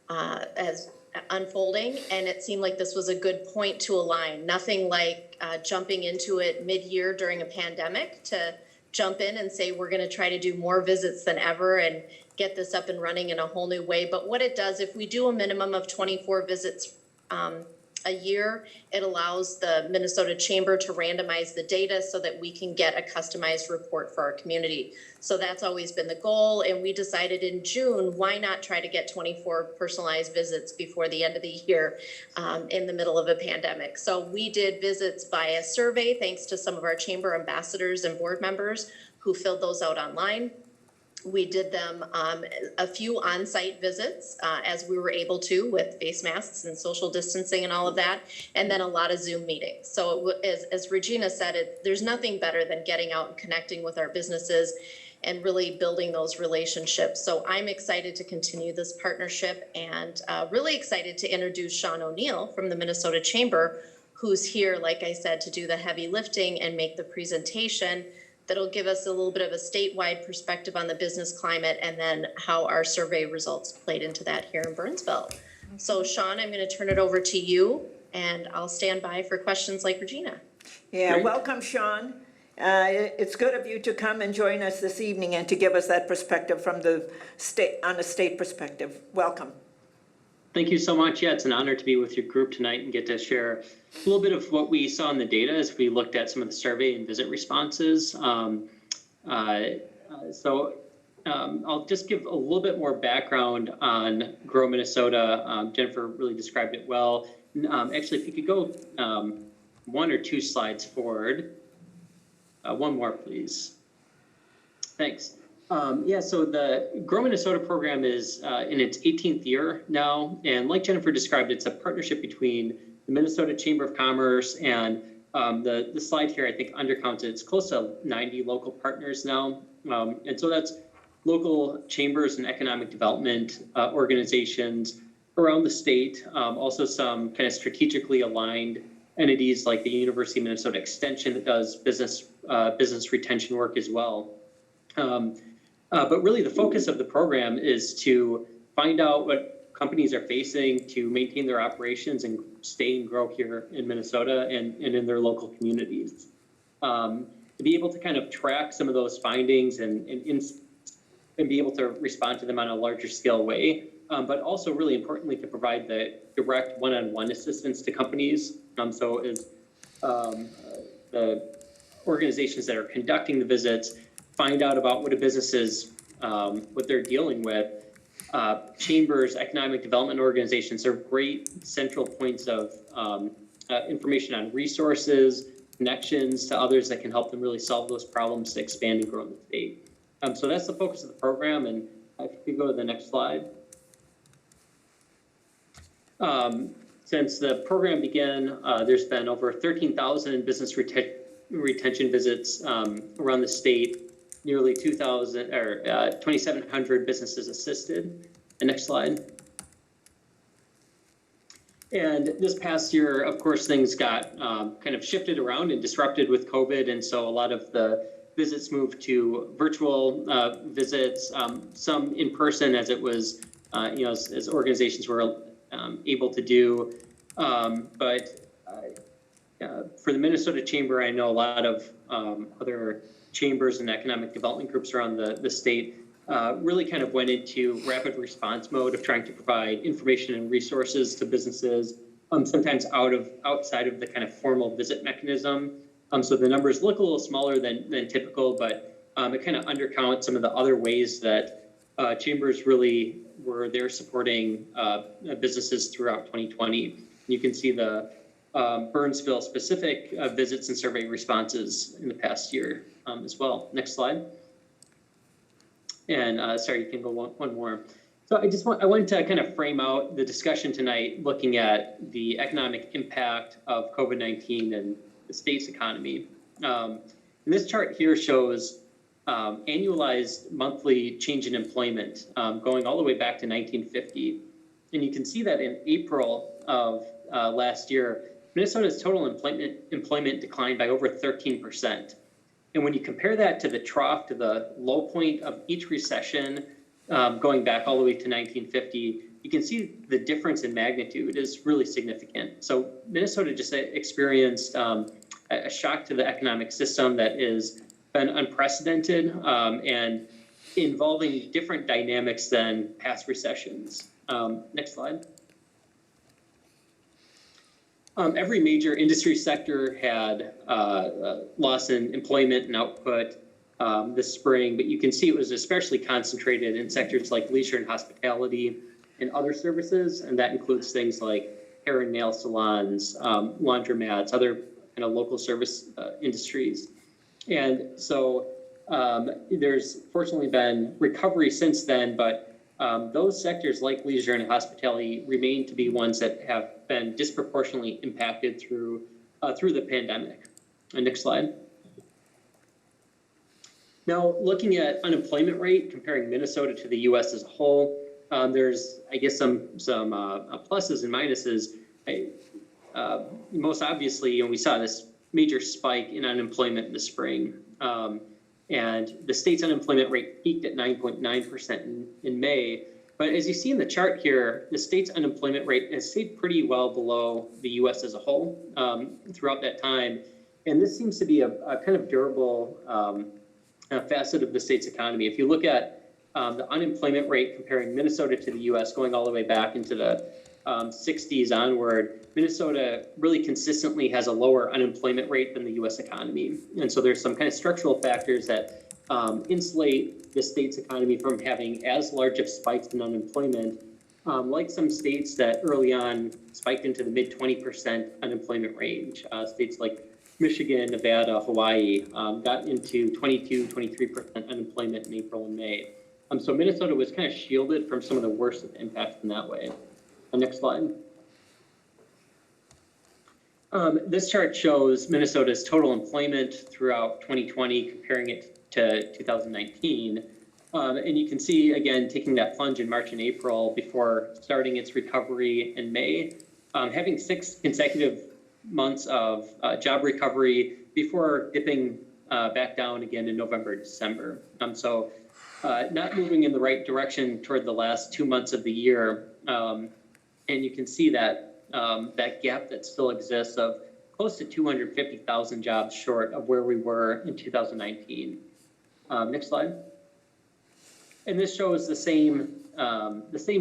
as unfolding, and it seemed like this was a good point to align. Nothing like jumping into it mid-year during a pandemic to jump in and say we're going to try to do more visits than ever and get this up and running in a whole new way. But what it does, if we do a minimum of 24 visits a year. It allows the Minnesota Chamber to randomize the data so that we can get a customized report for our community. So that's always been the goal, and we decided in June, why not try to get 24 personalized visits before the end of the year in the middle of a pandemic. So we did visits via survey, thanks to some of our chamber ambassadors and board members who filled those out online. We did them a few on-site visits as we were able to with face masks and social distancing and all of that, and then a lot of Zoom meetings. So as Regina said, there's nothing better than getting out and connecting with our businesses and really building those relationships. So I'm excited to continue this partnership and really excited to introduce Sean O'Neill from the Minnesota Chamber, who's here, like I said, to do the heavy lifting and make the presentation that'll give us a little bit of a statewide perspective on the business climate and then how our survey results played into that here in Burnsville. So Sean, I'm going to turn it over to you and I'll stand by for questions like Regina. Yeah, Great. welcome, Sean. It's good of you to come and join us this evening and to give us that perspective from the state, on a state perspective. Welcome. Thank you so much. Yeah, it's an honor to be with your group tonight and get to share a little bit of what we saw in the data as we looked at some of the survey and visit responses. I'll just give a little bit more background on Grow Minnesota. Jennifer really described it well. Actually, if you could go one or two slides forward. One more, please. Thanks. Yeah, so the Grow Minnesota program is in its 18th year now. And like Jennifer described, it's a partnership between the Minnesota Chamber of Commerce and the slide here, I think, undercounts it. It's close to 90 local partners now. And so that's local chambers and economic development organizations around the state. Also some kind of strategically aligned entities like the University of Minnesota Extension that does business retention work as well. But really the focus of the program is to find out what companies are facing to maintain their operations and stay and grow here in Minnesota and in their local communities. To be able to kind of track some of those findings and be able to respond to them on a larger scale way, but also really importantly to provide the direct one-on-one assistance to companies. So as the organizations that are conducting the visits find out about what a business is, what they're dealing with. Chambers, economic development organizations are great central points of information on resources, connections to others that can help them really solve those problems to expand and grow in the state. So that's the focus of the program. And if you could go to the next slide. Since the program began, there's been over 13,000 business retention visits around the state. Nearly 2,700 businesses assisted. The next slide. And this past year, of course, things got kind of shifted around and disrupted with COVID. And so a lot of the visits moved to virtual visits, some in person as it was, as organizations were able to do. But for the Minnesota Chamber, I know a lot of other chambers and economic development groups around the state really kind of went into rapid response mode of trying to provide information and resources to businesses, sometimes outside of the kind of formal visit mechanism. So the numbers look a little smaller than typical, but it kind of undercounts some of the other ways that chambers really were there supporting businesses throughout 2020. You can see the Burnsville specific visits and survey responses in the past year as well. Next slide. And sorry, you can go one more. So I wanted to kind of frame out the discussion tonight looking at the economic impact of COVID-19 and the state's economy. And this chart here shows annualized monthly change in employment going all the way back to 1950. And you can see that in April of last year, Minnesota's total employment declined by over 13%. And when you compare that to the trough, to the low point of each recession, going back all the way to 1950, you can see the difference in magnitude is really significant. So Minnesota just experienced a shock to the economic system that has been unprecedented and involving different dynamics than past recessions. Next slide. Every major industry sector had loss in employment and output this spring, but you can see it was especially concentrated in sectors like leisure and hospitality and other services, and that includes things like hair and nail salons, laundromats, other kind of local service industries. And so there's fortunately been recovery since then, but those sectors like leisure and hospitality remain to be ones that have been disproportionately impacted through the pandemic. Next slide. Now, looking at unemployment rate, comparing Minnesota to the U.S. as a whole, there's, I guess, some pluses and minuses. Most obviously, we saw this major spike in unemployment in the spring. And the state's unemployment rate peaked at 9.9% in May. But as you see in the chart here, the state's unemployment rate has stayed pretty well below the U.S. as a whole throughout that time. And this seems to be a kind of durable facet of the state's economy. If you look at the unemployment rate comparing Minnesota to the U.S. going all the way back into the 60s onward, Minnesota really consistently has a lower unemployment rate than the U.S. economy. And so there's some kind of structural factors that insulate the state's economy from having as large of spikes in unemployment, like some states that early on spiked into the mid 20% unemployment range. States like Michigan, Nevada, Hawaii got into 22, 23% unemployment in April and May. So Minnesota was kind of shielded from some of the worst impacts in that way. Next slide. This chart shows Minnesota's total employment throughout 2020, comparing it to 2019. And you can see, again, taking that plunge in March and April before starting its recovery in May, having 6 consecutive months of job recovery before dipping back down again in November and December. So not moving in the right direction toward the last 2 months of the year. And you can see that that gap that still exists of close to 250,000 jobs short of where we were in 2019. Next slide. And this shows the same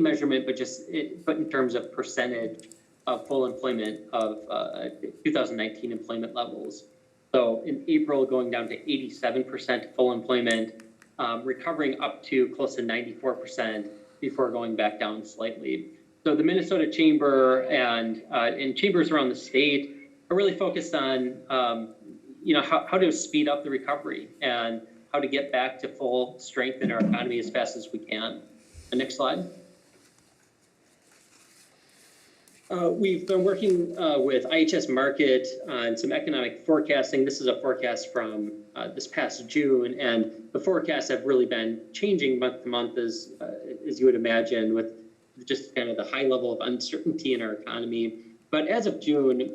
measurement, but in terms of percentage of full employment of 2019 employment levels. So in April, going down to 87% full employment, recovering up to close to 94% before going back down slightly. So the Minnesota Chamber and chambers around the state are really focused on, how to speed up the recovery and how to get back to full strength in our economy as fast as we can. The next slide. We've been working with IHS Markit on some economic forecasting. This is a forecast from this past June, and the forecasts have really been changing month to month, as you would imagine, with just kind of the high level of uncertainty in our economy. But as of June,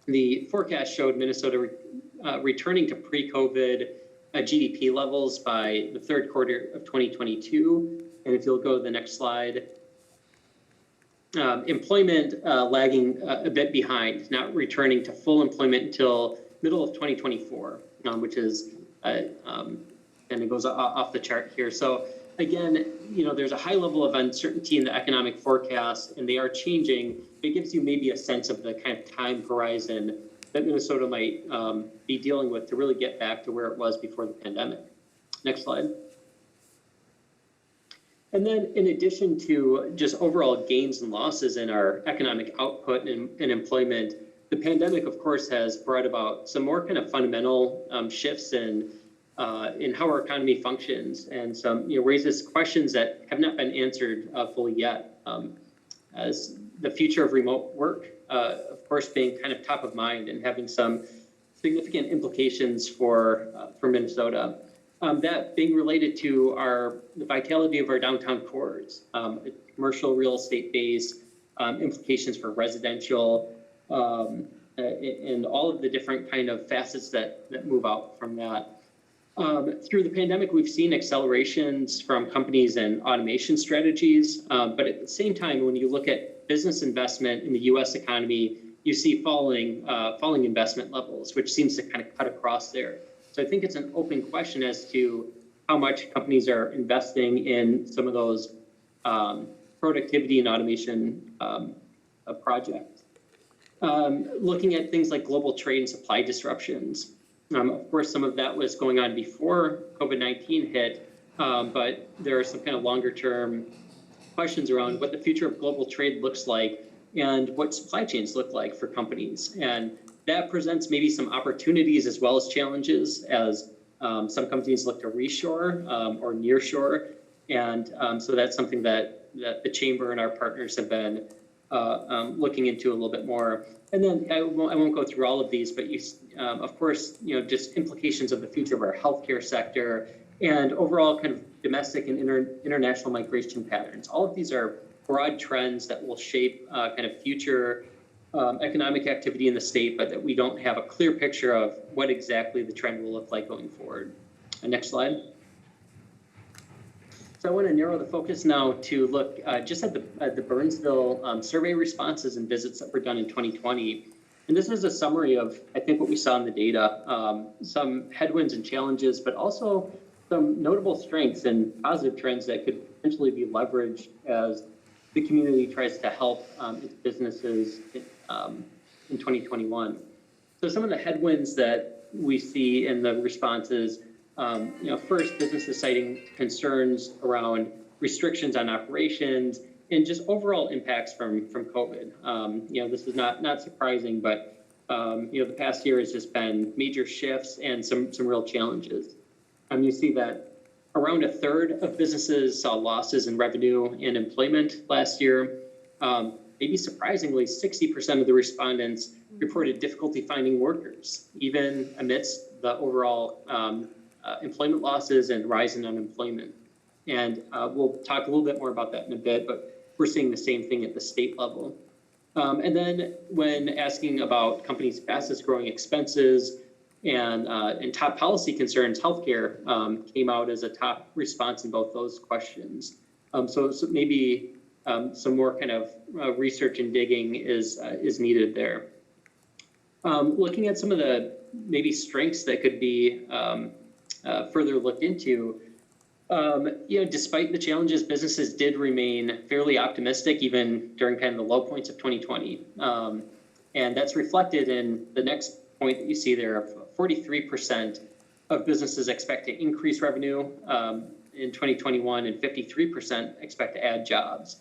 the forecast showed Minnesota returning to pre-COVID GDP levels by the third quarter of 2022. And if you'll go to the next slide, employment lagging a bit behind, not returning to full employment until middle of 2024, which is, and it goes off the chart here. So again, there's a high level of uncertainty in the economic forecast, and they are changing. It gives you maybe a sense of the kind of time horizon that Minnesota might be dealing with to really get back to where it was before the pandemic. Next slide. And then in addition to just overall gains and losses in our economic output and employment, the pandemic, of course, has brought about some more kind of fundamental shifts in how our economy functions, and some raises questions that have not been answered fully yet. As the future of remote work, of course, being kind of top of mind and having some significant implications for Minnesota. That being related to the vitality of our downtown cores, commercial real estate base, implications for residential, and all of the different kind of facets that move out from that. Through the pandemic, we've seen accelerations from companies and automation strategies, but at the same time, when you look at business investment in the U.S. economy, you see falling investment levels, which seems to kind of cut across there. So I think it's an open question as to how much companies are investing in some of those productivity and automation projects. Looking at things like global trade and supply disruptions. Of course, some of that was going on before COVID-19 hit, but there are some kind of longer term questions around what the future of global trade looks like and what supply chains look like for companies. And that presents maybe some opportunities as well as challenges as some companies look to reshore or nearshore. And so that's something that the Chamber and our partners have been looking into a little bit more. And then I won't go through all of these, but of course, just implications of the future of our healthcare sector and overall kind of domestic and international migration patterns. All of these are broad trends that will shape kind of future economic activity in the state, but that we don't have a clear picture of what exactly the trend will look like going forward. Next slide. So I want to narrow the focus now to look just at the Burnsville survey responses and visits that were done in 2020. And this is a summary of, I think, what we saw in the data, some headwinds and challenges, but also some notable strengths and positive trends that could potentially be leveraged as the community tries to help its businesses in 2021. So some of the headwinds that we see in the responses, first, businesses citing concerns around restrictions on operations and just overall impacts from COVID. This is not surprising, but the past year has just been major shifts and some real challenges. You see that around a third of businesses saw losses in revenue and employment last year. Maybe surprisingly, 60% of the respondents reported difficulty finding workers, even amidst the overall employment losses and rise in unemployment. And we'll talk a little bit more about that in a bit, but we're seeing the same thing at the state level. And then when asking about companies' fastest growing expenses and top policy concerns, healthcare came out as a top response in both those questions. So maybe some more kind of research and digging is needed there. Looking at some of the maybe strengths that could be further looked into, despite the challenges, businesses did remain fairly optimistic even during kind of the low points of 2020. And that's reflected in the next point that you see there of 43% of businesses expect to increase revenue in 2021 and 53% expect to add jobs.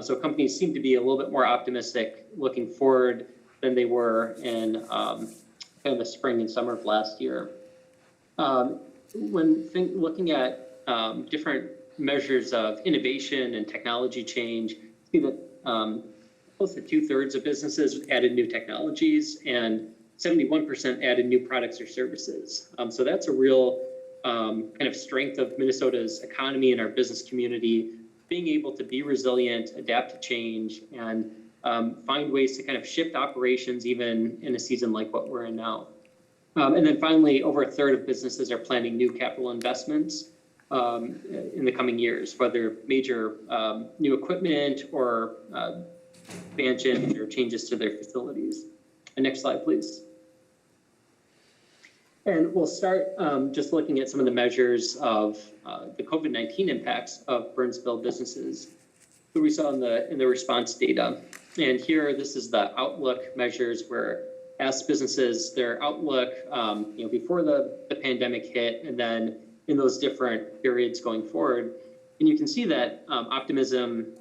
So companies seem to be a little bit more optimistic looking forward than they were in kind of the spring and summer of last year. When looking at different measures of innovation and technology change, you see that close to 2/3 of businesses added new technologies and 71% added new products or services. So that's a real kind of strength of Minnesota's economy and our business community, being able to be resilient, adapt to change, and find ways to kind of shift operations even in a season like what we're in now. And then finally, over a third of businesses are planning new capital investments in the coming years, whether major new equipment or expansion or changes to their facilities. Next slide, please. And we'll start just looking at some of the measures of the COVID-19 impacts of Burnsville businesses that we saw in the response data. And here, this is the outlook measures where asked businesses their outlook before the pandemic hit and then in those different periods going forward. And you can see that optimism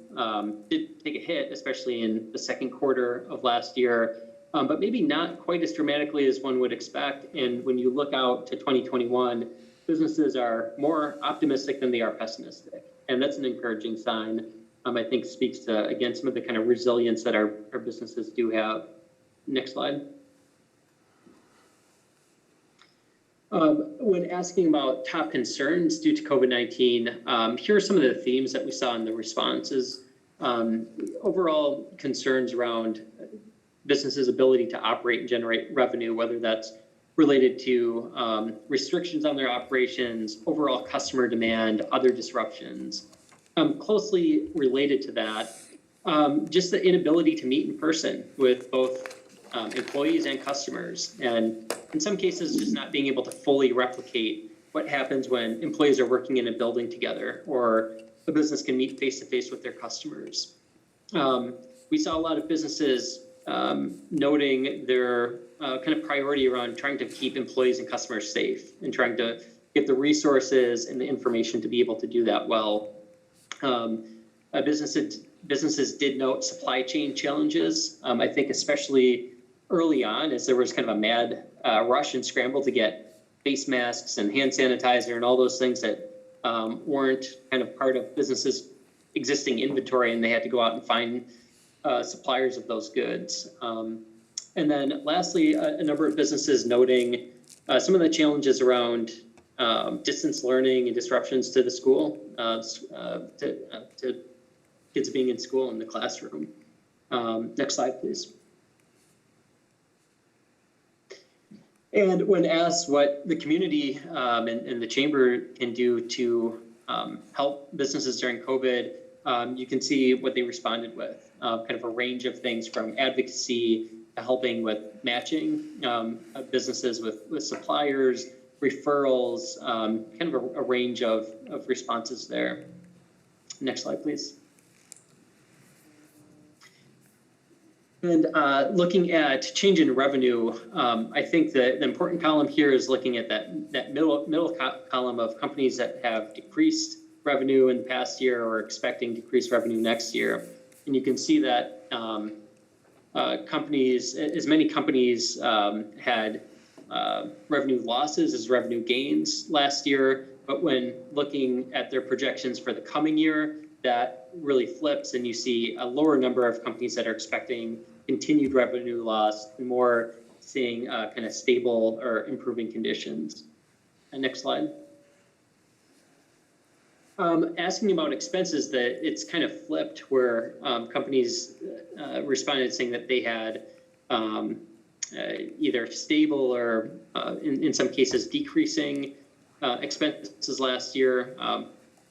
did take a hit, especially in the second quarter of last year, but maybe not quite as dramatically as one would expect. And when you look out to 2021, businesses are more optimistic than they are pessimistic. And that's an encouraging sign. I think speaks to, again, some of the kind of resilience that our businesses do have. Next slide. When asking about top concerns due to COVID-19, here are some of the themes that we saw in the responses. Overall concerns around businesses' ability to operate and generate revenue, whether that's related to restrictions on their operations, overall customer demand, other disruptions. Closely related to that, just the inability to meet in person with both employees and customers, and in some cases, just not being able to fully replicate what happens when employees are working in a building together or a business can meet face-to-face with their customers. We saw a lot of businesses noting their kind of priority around trying to keep employees and customers safe and trying to get the resources and the information to be able to do that well. Businesses did note supply chain challenges. I think especially early on, as there was kind of a mad rush and scramble to get face masks and hand sanitizer and all those things that weren't kind of part of businesses' existing inventory, and they had to go out and find suppliers of those goods. And then lastly, a number of businesses noting some of the challenges around distance learning and disruptions to the school, to kids being in school in the classroom. Next slide, please. And when asked what the community and the chamber can do to help businesses during COVID, you can see what they responded with, kind of a range of things from advocacy to helping with matching businesses with suppliers, referrals, kind of a range of responses there. Next slide, please. And looking at change in revenue, I think the important column here is looking at that middle column of companies that have decreased revenue in the past year or expecting decreased revenue next year. And you can see that as many companies had revenue losses as revenue gains last year. But when looking at their projections for the coming year, that really flips and you see a lower number of companies that are expecting continued revenue loss and more seeing kind of stable or improving conditions. And next slide. Asking about expenses, that it's kind of flipped where companies responded saying that they had either stable or in some cases decreasing expenses last year.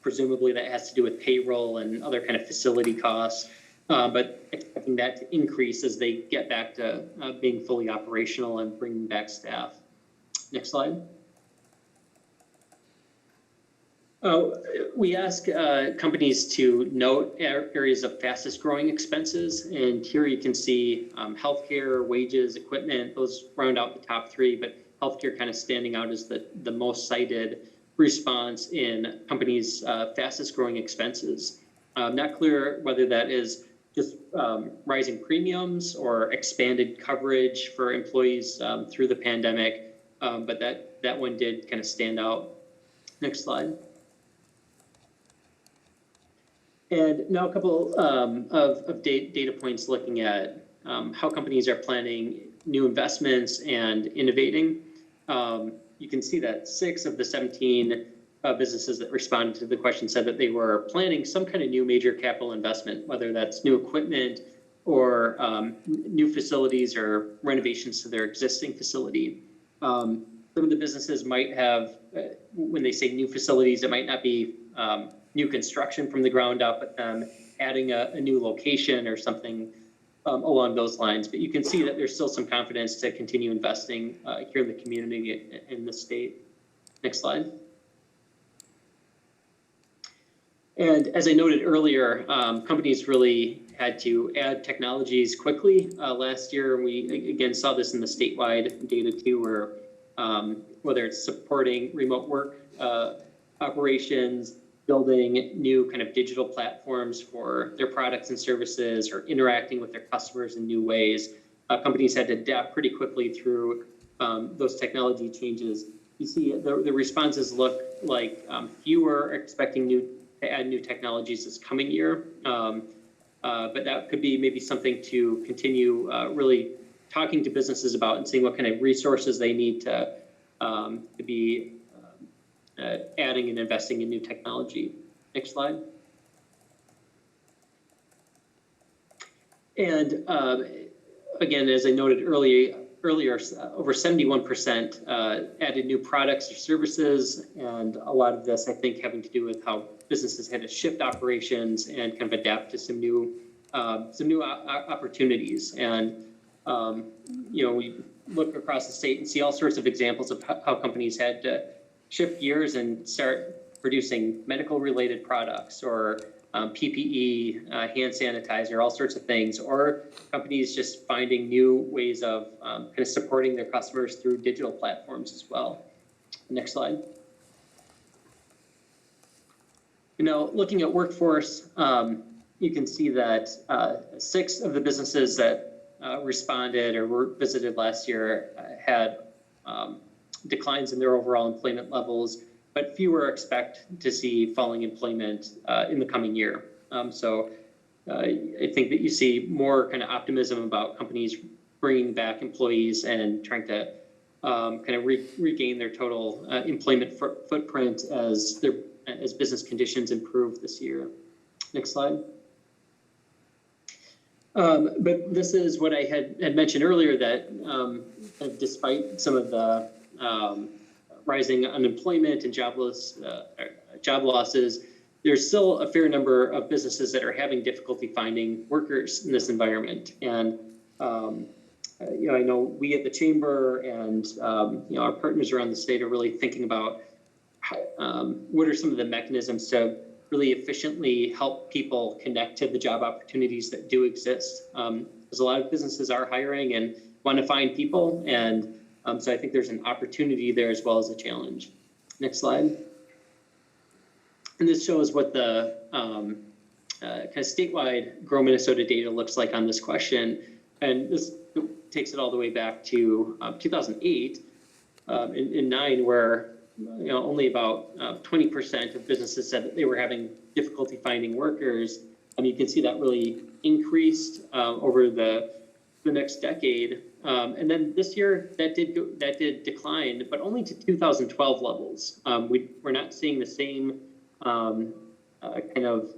Presumably that has to do with payroll and other kind of facility costs, but expecting that to increase as they get back to being fully operational and bringing back staff. Next slide. We ask companies to note areas of fastest growing expenses, and here you can see healthcare, wages, equipment, those round out the top three, but healthcare kind of standing out as the most cited response in companies' fastest growing expenses. Not clear whether that is just rising premiums or expanded coverage for employees through the pandemic, but that one did kind of stand out. Next slide. And now a couple of data points looking at how companies are planning new investments and innovating. You can see that 6 of the 17 businesses that responded to the question said that they were planning some kind of new major capital investment, whether that's new equipment or new facilities or renovations to their existing facility. Some of the businesses might have, when they say new facilities, it might not be new construction from the ground up, but adding a new location or something along those lines. But you can see that there's still some confidence to continue investing here in the community in the state. Next slide. And as I noted earlier, companies really had to add technologies quickly last year. We again saw this in the statewide data too, where whether it's supporting remote work operations, building new kind of digital platforms for their products and services, or interacting with their customers in new ways. Companies had to adapt pretty quickly through those technology changes. You see the responses look like fewer are expecting to add new technologies this coming year, but that could be maybe something to continue really talking to businesses about and seeing what kind of resources they need to be adding and investing in new technology. Next slide. And again, as I noted earlier, over 71% added new products or services, and a lot of this, I think, having to do with how businesses had to shift operations and kind of adapt to some new opportunities. And we look across the state and see all sorts of examples of how companies had to shift gears and start producing medical-related products or PPE, hand sanitizer, all sorts of things, or companies just finding new ways of kind of supporting their customers through digital platforms as well. Next slide. You know, looking at workforce, you can see that 6 of the businesses that responded or were visited last year had declines in their overall employment levels, but fewer expect to see falling employment in the coming year. So I think that you see more kind of optimism about companies bringing back employees and trying to kind of regain their total employment footprint as business conditions improve this year. Next slide. But this is what I had mentioned earlier, that despite some of the rising unemployment and job losses, there's still a fair number of businesses that are having difficulty finding workers in this environment. And you know, I know we at the Chamber and you know, our partners around the state are really thinking about what are some of the mechanisms to really efficiently help people connect to the job opportunities that do exist. Because a lot of businesses are hiring and want to find people, and so I think there's an opportunity there as well as a challenge. Next slide. And this shows what the kind of statewide Grow Minnesota data looks like on this question. And this takes it all the way back to 2008 in 9, where you know, only about 20% of businesses said that they were having difficulty finding workers. You can see that really increased over the next decade. And then this year that did decline, but only to 2012 levels. We're not seeing the same kind of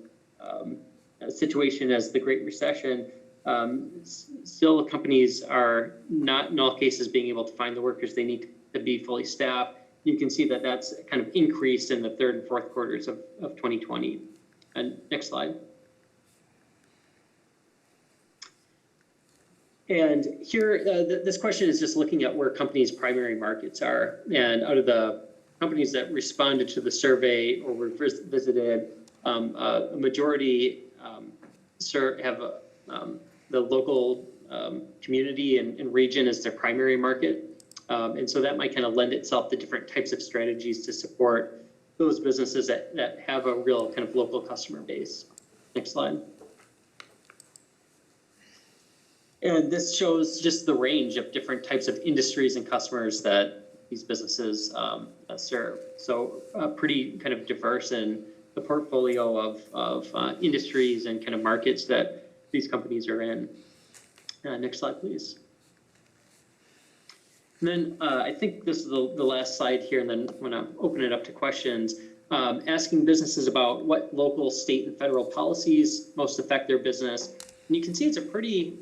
situation as the Great Recession. Still, companies are not in all cases being able to find the workers they need to be fully staffed. You can see that that's kind of increased in the 3rd and 4th quarters of 2020. And next slide. And here, this question is just looking at where companies' primary markets are. And out of the companies that responded to the survey or were visited, a majority have the local community and region as their primary market. And so that might kind of lend itself to different types of strategies to support those businesses that have a real kind of local customer base. Next slide. And this shows just the range of different types of industries and customers that these businesses serve. So pretty kind of diverse in the portfolio of industries and kind of markets that these companies are in. Next slide, please. And then I think this is the last slide here, and then I'm going to open it up to questions. Asking businesses about what local, state, and federal policies most affect their business. And you can see it's a pretty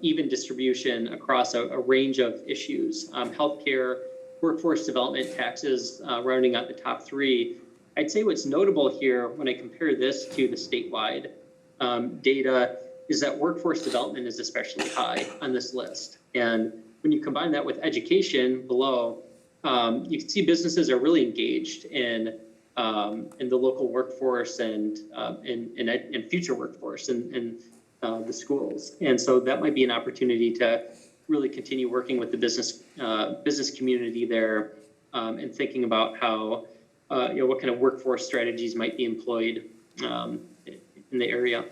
even distribution across a range of issues. Healthcare, workforce development, taxes, rounding out the top 3. I'd say what's notable here when I compare this to the statewide data is that workforce development is especially high on this list. And when you combine that with education below, you can see businesses are really engaged in the local workforce and future workforce and the schools. And so that might be an opportunity to really continue working with the business community there and thinking about how what kind of workforce strategies might be employed in the area.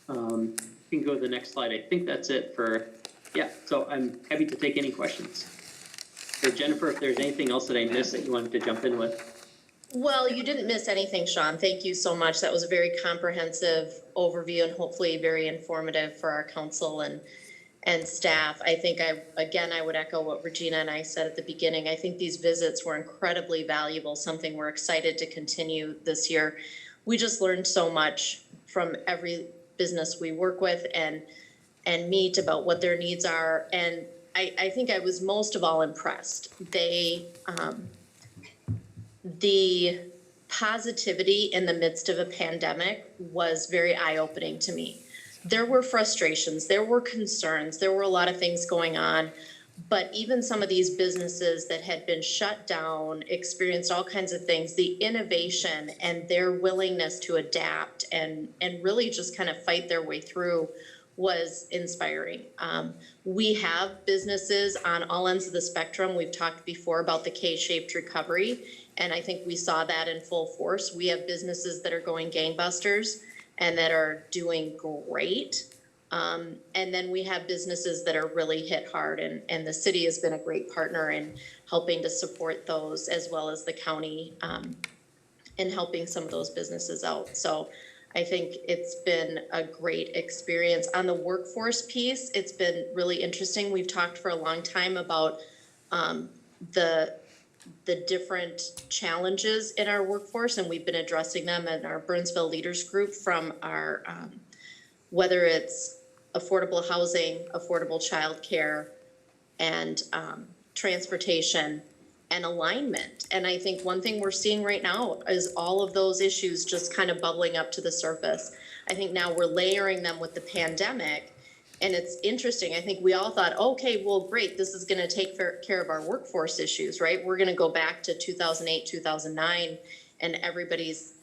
You can go to the next slide. I think that's it for. Yeah, so I'm happy to take any questions. So Jennifer, if there's anything else that I missed that you wanted to jump in with. Well, you didn't miss anything, Sean. Thank you so much. That was a very comprehensive overview and hopefully very informative for our council and staff. I think I would echo what Regina and I said at the beginning. I think these visits were incredibly valuable, something we're excited to continue this year. We just learned so much from every business we work with and meet about what their needs are. And I think I was most of all impressed. The positivity in the midst of a pandemic was very eye-opening to me. There were frustrations, there were concerns, there were a lot of things going on, But even some of these businesses that had been shut down, experienced all kinds of things, the innovation and their willingness to adapt and really just kind of fight their way through was inspiring. We have businesses on all ends of the spectrum. We've talked before about the K-shaped recovery, and I think we saw that in full force. We have businesses that are going gangbusters and that are doing great. And then we have businesses that are really hit hard, and the city has been a great partner in helping to support those, as well as the county, in helping some of those businesses out. So I think it's been a great experience. On the workforce piece, it's been really interesting. We've talked for a long time about the different challenges in our workforce, and we've been addressing them in our Burnsville Leaders Group, from our whether it's affordable housing, affordable childcare, and transportation and alignment. And I think one thing we're seeing right now is all of those issues just kind of bubbling up to the surface. I think now we're layering them with the pandemic, and it's interesting. I think we all thought, okay, well, great, this is going to take care of our workforce issues, right? We're going to go back to 2008, 2009, and everybody's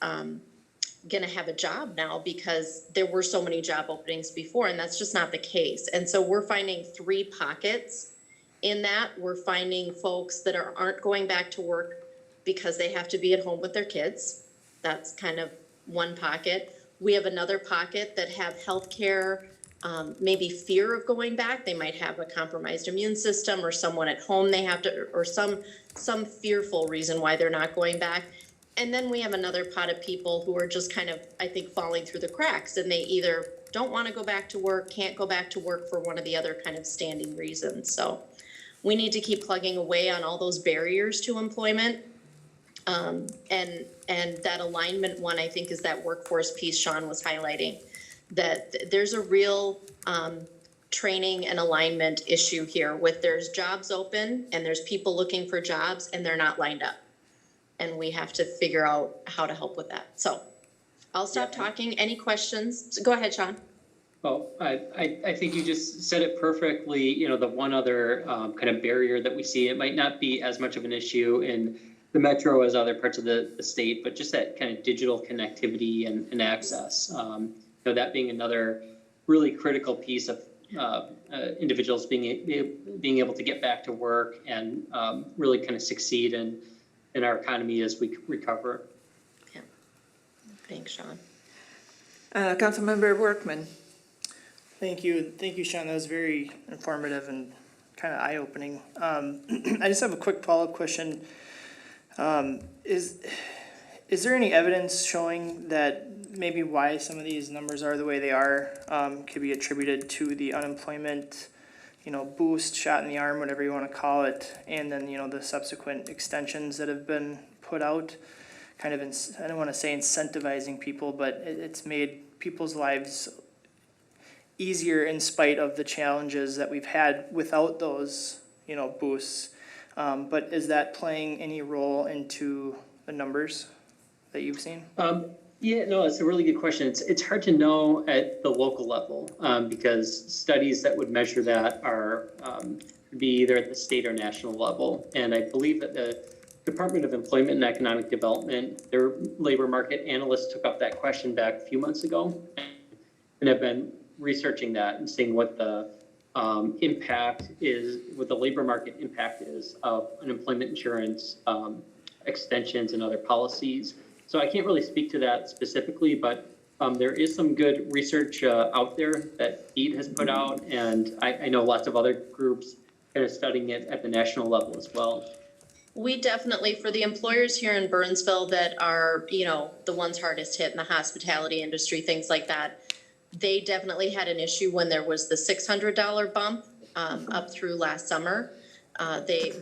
going to have a job now because there were so many job openings before, and that's just not the case. And so we're finding 3 pockets in that. We're finding folks that aren't going back to work because they have to be at home with their kids. That's kind of one pocket. We have another pocket that have healthcare, maybe fear of going back. They might have a compromised immune system, or someone at home they have to, or some fearful reason why they're not going back. And then we have another pot of people who are just kind of, I think, falling through the cracks, and they either don't want to go back to work, can't go back to work for one of the other kind of standing reasons. So we need to keep plugging away on all those barriers to employment. And that alignment one, I think, is that workforce piece Sean was highlighting, that there's a real training and alignment issue here with there's jobs open and there's people looking for jobs and they're not lined up. And we have to figure out how to help with that. So I'll stop talking. Any questions? Go ahead, Sean. Well, I think you just said it perfectly. You know, the one other kind of barrier that we see, it might not be as much of an issue in the metro as other parts of the state, but just that kind of digital connectivity and access. You know, that being another really critical piece of individuals being able to get back to work and really kind of succeed in our economy as we recover. Yeah. Thanks, Sean. Councilmember Workman. Thank you, Sean. That was very informative and kind of eye-opening. I just have a quick follow-up question. Is there any evidence showing that maybe why some of these numbers are the way they are could be attributed to the unemployment, boost, shot in the arm, whatever you want to call it, and then, the subsequent extensions that have been put out, kind of, I don't want to say incentivizing people, but it's made people's lives easier in spite of the challenges that we've had without those, boosts. But is that playing any role into the numbers that you've seen? Yeah, no, it's a really good question. It's hard to know at the local level because studies that would measure that are be either at the state or national level. And I believe that the Department of Employment and Economic Development, their labor market analysts took up that question back a few months ago and have been researching that and seeing what the impact is, what the labor market impact is of unemployment insurance extensions and other policies. So I can't really speak to that specifically, but there is some good research out there that EAT has put out, and I know lots of other groups kind of studying it at the national level as well. We definitely, for the employers here in Burnsville that are, the ones hardest hit in the hospitality industry, things like that, they definitely had an issue when there was the $600 bump up through last summer.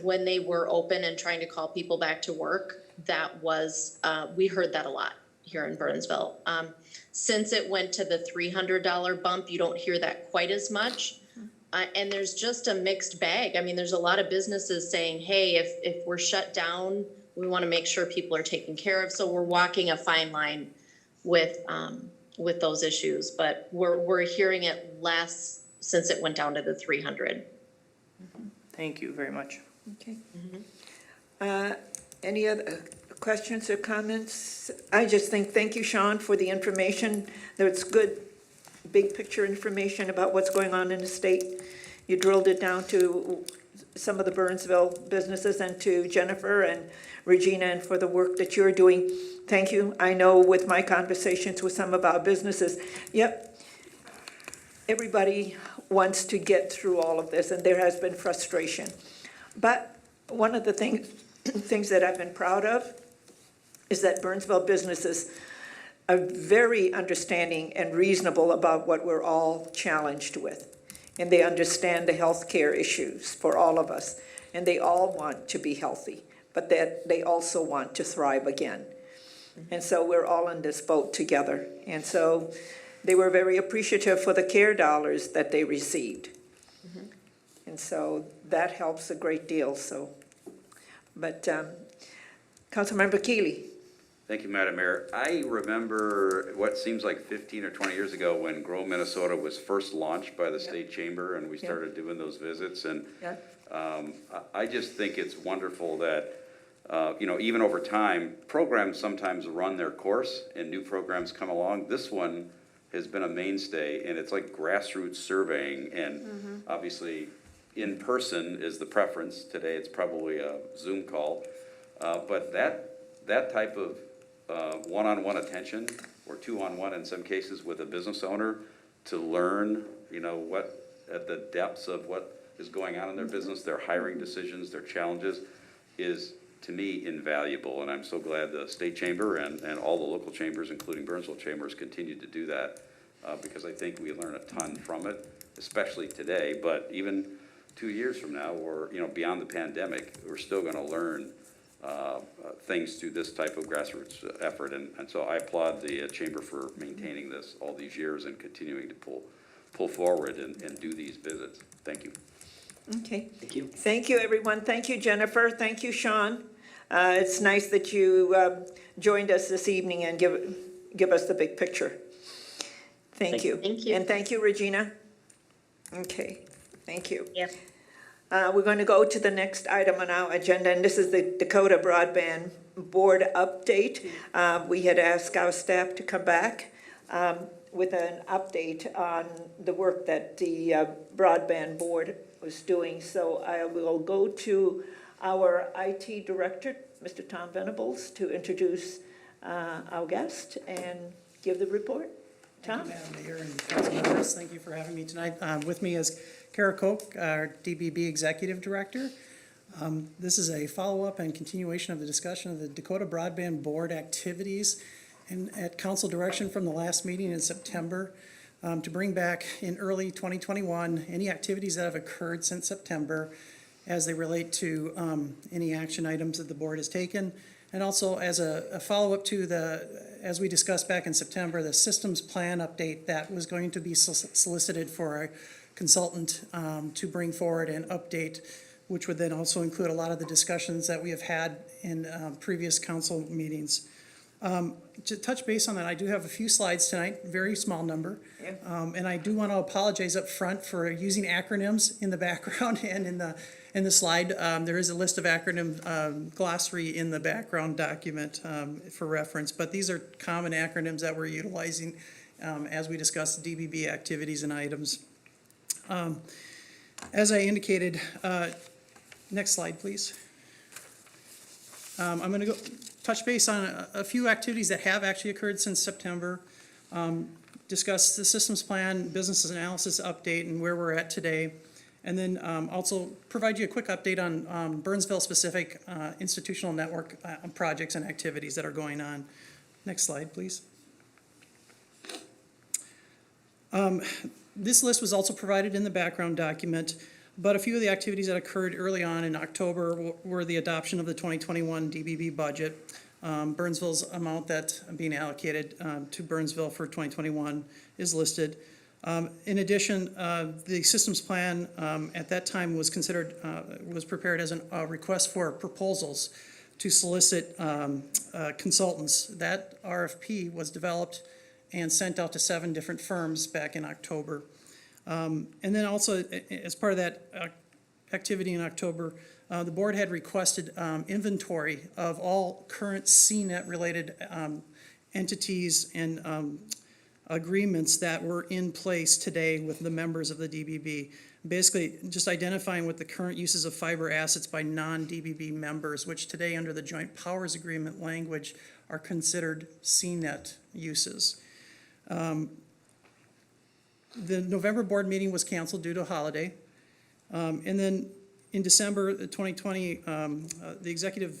When they were open and trying to call people back to work, that was, we heard that a lot here in Burnsville. Since it went to the $300 bump, you don't hear that quite as much. And there's just a mixed bag. I mean, there's a lot of businesses saying, hey, if we're shut down, we want to make sure people are taken care of. So we're walking a fine line with those issues, but we're hearing it less since it went down to the 300. Thank you very much. Okay. Any other questions or comments? I just think, thank you, Sean, for the information. That's good, big picture information about what's going on in the state. You drilled it down to some of the Burnsville businesses, and to Jennifer and Regina, and for the work that you're doing. Thank you. I know with my conversations with some of our businesses, yep, everybody wants to get through all of this, and there has been frustration. But one of the things that I've been proud of is that Burnsville businesses are very understanding and reasonable about what we're all challenged with. And they understand the healthcare issues for all of us. And they all want to be healthy, but that they also want to thrive again. And so we're all in this boat together. And so they were very appreciative for the care dollars that they received. And so that helps a great deal. So, but Councilmember Keeley. Thank you, Madam Mayor. I remember what seems like 15 or 20 years ago when Grow Minnesota was first launched by the state chamber, and we started doing those visits. And I just think it's wonderful that, you know, even over time, programs sometimes run their course and new programs come along. This one has been a mainstay, and it's like grassroots surveying, and obviously in person is the preference. Today it's probably a Zoom call, but that type of one-on-one attention, or two-on-one in some cases with a business owner, to learn, you know, what at the depths of what is going on in their business, their hiring decisions, their challenges, is to me invaluable. And I'm so glad the state chamber and all the local chambers, including Burnsville chambers, continue to do that, because I think we learn a ton from it, especially today. But even 2 years from now, or you know, beyond the pandemic, we're still going to learn things through this type of grassroots effort, and so I applaud the chamber for maintaining this all these years and continuing to pull forward and do these visits. Thank you. Okay. Thank you. Thank you, everyone. Thank you, Jennifer. Thank you, Sean. It's nice that you joined us this evening and give us the big picture. Thank you. Thank you. And thank you, Regina. Okay, thank you. Yep. We're going to go to the next item on our agenda, and this is the Dakota Broadband Board update. We had asked our staff to come back with an update on the work that the Broadband Board was doing. So I will go to our IT Director, Mr. Tom Venables, to introduce our guest and give the report. Tom? Thank you, Madam Mayor and council members. Thank you for having me tonight. With me is Kara Koch, our DBB Executive Director. This is a follow-up and continuation of the discussion of the Dakota Broadband Board activities and at council direction from the last meeting in September, to bring back in early 2021 any activities that have occurred since September as they relate to any action items that the board has taken, and also as a follow-up to as we discussed back in September, the systems plan update that was going to be solicited for a consultant to bring forward an update, which would then also include a lot of the discussions that we have had in previous council meetings. To touch base on that, I do have a few slides tonight, very small number. And I do want to apologize up front for using acronyms in the background and in the slide. There is a list of acronym glossary in the background document for reference, but these are common acronyms that we're utilizing as we discuss DBB activities and items. As I indicated, next slide, please. I'm going to go touch base on a few activities that have actually occurred since September, discuss the systems plan, business analysis update, and where we're at today, and then also provide you a quick update on Burnsville-specific institutional network projects and activities that are going on. Next slide, please. This list was also provided in the background document, but a few of the activities that occurred early on in October were the adoption of the 2021 DBB budget. Burnsville's amount that's being allocated to Burnsville for 2021 is listed. In addition, the systems plan at that time was prepared as a request for proposals to solicit consultants. That RFP was developed and sent out to 7 different firms back in October. And then also, as part of that activity in October, the board had requested inventory of all current CNET-related entities and agreements that were in place today with the members of the DBB. Basically, just identifying what the current uses of fiber assets by non-DBB members, which today under the Joint Powers Agreement language are considered CNET uses. The November board meeting was canceled due to a holiday. And then in December 2020, the executive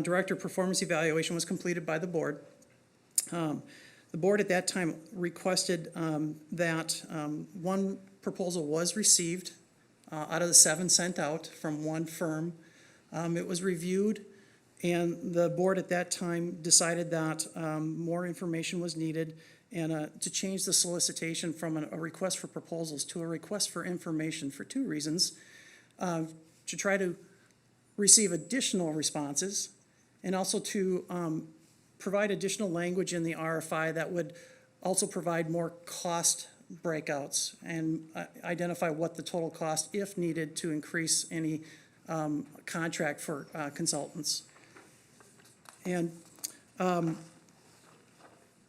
director performance evaluation was completed by the board. The board at that time requested that one proposal was received out of the 7 sent out from one firm. It was reviewed, and the board at that time decided that more information was needed and to change the solicitation from a request for proposals to a request for information for 2 reasons. To try to receive additional responses and also to provide additional language in the RFI that would also provide more cost breakouts and identify what the total cost, if needed, to increase any contract for consultants. And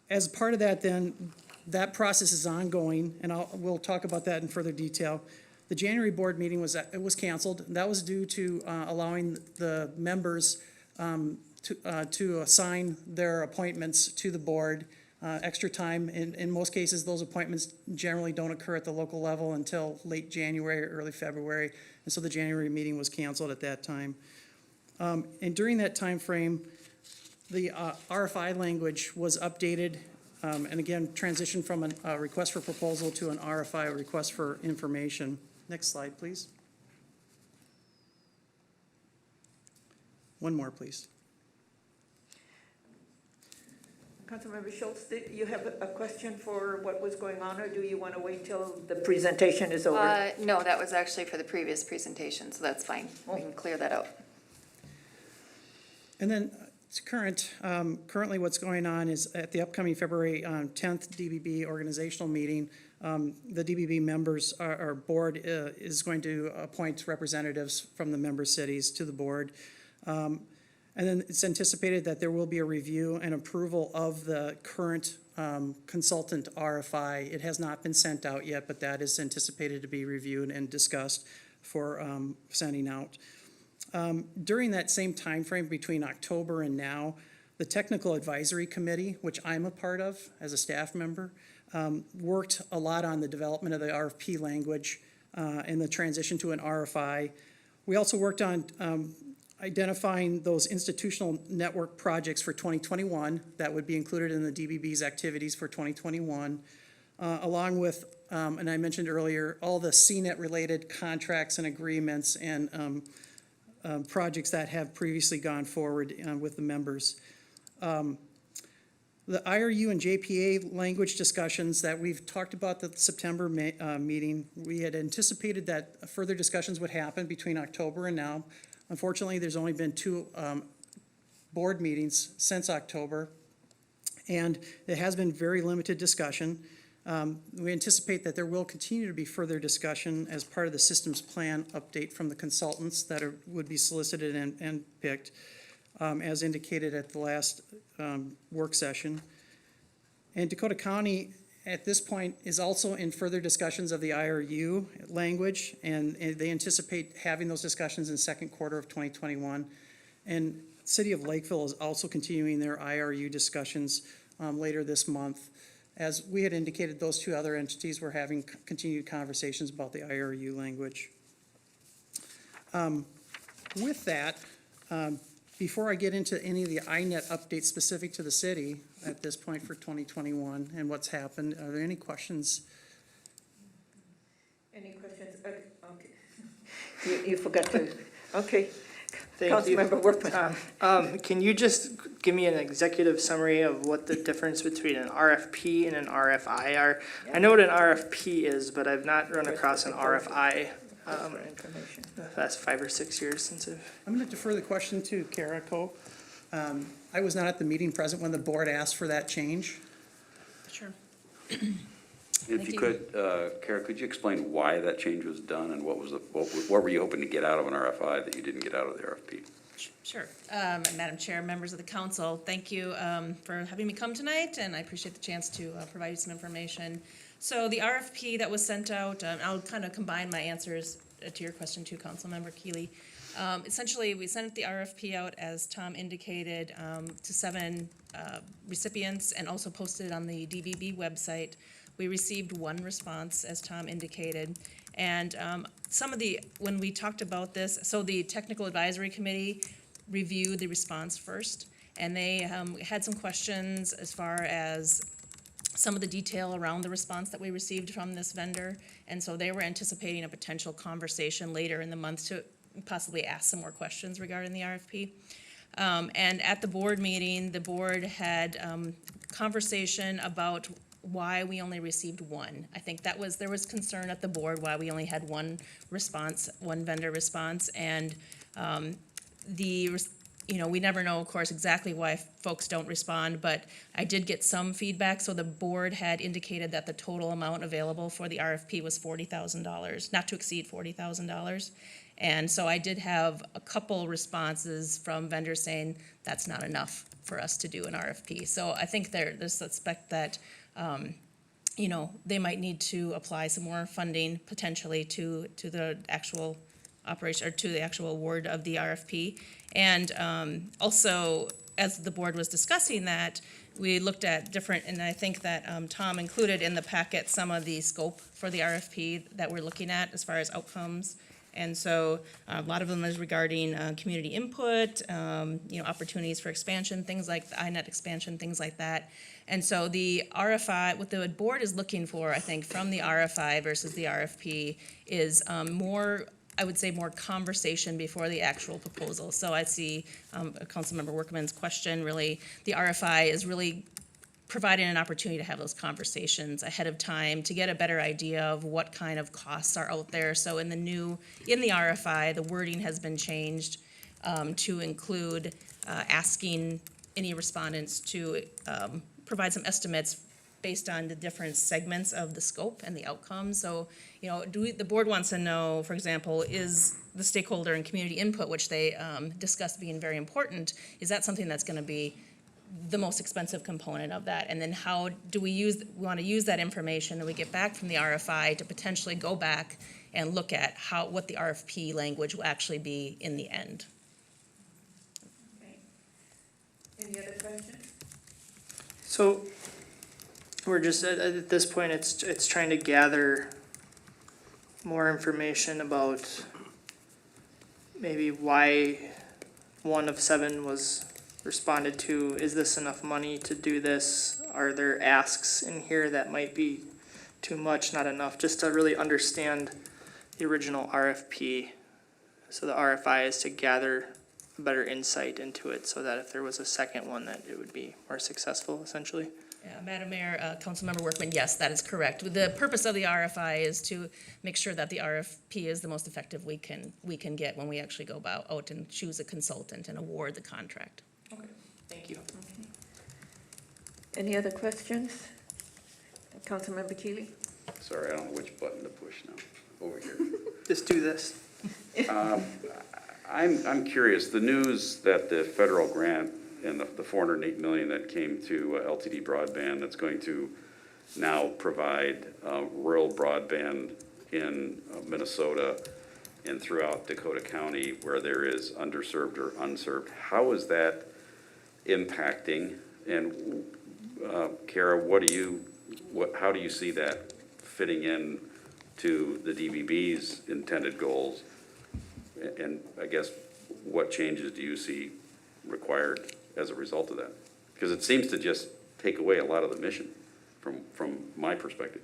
as part of that, then, that process is ongoing, and we'll talk about that in further detail. The January board meeting was canceled. That was due to allowing the members to assign their appointments to the board, extra time. In most cases, those appointments generally don't occur at the local level until late January or early February, and so the January meeting was canceled at that time. And during that time frame, the RFI language was updated, and again, transitioned from a request for proposal to an RFI, a request for information. Next slide, please. One more, please. Councilmember Schultz, did you have a question for what was going on, or do you want to wait till the presentation is over? No, that was actually for the previous presentation, so that's fine. We can clear that out. And then it's currently what's going on is at the upcoming February 10th DBB organizational meeting, the DBB members, our board is going to appoint representatives from the member cities to the board. And then it's anticipated that there will be a review and approval of the current consultant RFI. It has not been sent out yet, but that is anticipated to be reviewed and discussed for sending out. During that same time frame between October and now, the Technical Advisory Committee, which I'm a part of as a staff member, worked a lot on the development of the RFP language and the transition to an RFI. We also worked on identifying those institutional network projects for 2021 that would be included in the DBB's activities for 2021, along with, and I mentioned earlier, all the CNET-related contracts and agreements and projects that have previously gone forward with the members. The IRU and JPA language discussions that we've talked about at the September meeting, we had anticipated that further discussions would happen between October and now. Unfortunately, there's only been 2 board meetings since October, and there has been very limited discussion. We anticipate that there will continue to be further discussion as part of the systems plan update from the consultants that would be solicited and picked, as indicated at the last work session. And Dakota County, at this point, is also in further discussions of the IRU language, and they anticipate having those discussions in the second quarter of 2021. And City of Lakeville is also continuing their IRU discussions later this month. As we had indicated, those 2 other entities were having continued conversations about the IRU language. With that, before I get into any of the INET updates specific to the city at this point for 2021 and what's happened, are there any questions? Any questions? Okay. You forgot to, okay. Thank you. Councilmember Workman. Can you just give me an executive summary of what the difference between an RFP and an RFI are? I know what an RFP is, but I've not run across an RFI. That's 5 or 6 years since I'm going to defer the question to Kara Koch. I was not at the meeting present when the board asked for that change. Sure. If you could, Kara, could you explain why that change was done and what were you hoping to get out of an RFI that you didn't get out of the RFP? Sure. Madam Chair, members of the council, thank you for having me come tonight, and I appreciate the chance to provide you some information. So the RFP that was sent out, I'll kind of combine my answers to your question too, Councilmember Keeley. Essentially, we sent the RFP out, as Tom indicated, to 7 recipients and also posted it on the DBB website. We received 1 response, as Tom indicated. And when we talked about this, so the Technical Advisory Committee reviewed the response first, and they had some questions as far as some of the detail around the response that we received from this vendor. And so they were anticipating a potential conversation later in the month to possibly ask some more questions regarding the RFP. And at the board meeting, the board had conversation about why we only received 1. I think there was concern at the board why we only had 1 response, 1 vendor response, and we never know, of course, exactly why folks don't respond, but I did get some feedback. So the board had indicated that the total amount available for the RFP was $40,000, not to exceed $40,000. And so I did have a couple responses from vendors saying that's not enough for us to do an RFP. So I think there's suspect that they might need to apply some more funding potentially to the actual operation or to the actual award of the RFP. And also, as the board was discussing that, we looked at different, and I think that Tom included in the packet some of the scope for the RFP that we're looking at as far as outcomes. And so a lot of them is regarding community input, opportunities for expansion, things like the INET expansion, things like that. And so the RFI, what the board is looking for, I think, from the RFI versus the RFP is more conversation before the actual proposal. So I see Councilmember Workman's question, really, the RFI is really providing an opportunity to have those conversations ahead of time to get a better idea of what kind of costs are out there. So in the RFI, the wording has been changed to include asking any respondents to provide some estimates based on the different segments of the scope and the outcomes. So, the board wants to know, for example, is the stakeholder and community input, which they discussed being very important, is that something that's going to be the most expensive component of that? And then how do we want to use that information that we get back from the RFI to potentially go back and look at what the RFP language will actually be in the end? Okay. Any other questions? So we're just at this point, it's trying to gather more information about maybe why 1 of 7 was responded to. Is this enough money to do this? Are there asks in here that might be too much, not enough? Just to really understand the original RFP. So the RFI is to gather a better insight into it so that if there was a second one that it would be more successful, essentially. Yeah, Madam Mayor, Councilmember Workman, yes, that is correct. The purpose of the RFI is to make sure that the RFP is the most effective we can get when we actually go out and choose a consultant and award the contract. Okay, thank you. Okay. Any other questions? Councilmember Keeley? Sorry, I don't know which button to push now. Over here. Just do this. I'm curious, the news that the federal grant and the $408 million that came to LTD Broadband that's going to now provide rural broadband in Minnesota and throughout Dakota County where there is underserved or unserved. How is that impacting? And Kara, how do you see that fitting in to the DBB's intended goals? And I guess what changes do you see required as a result of that? Because it seems to just take away a lot of the mission from my perspective.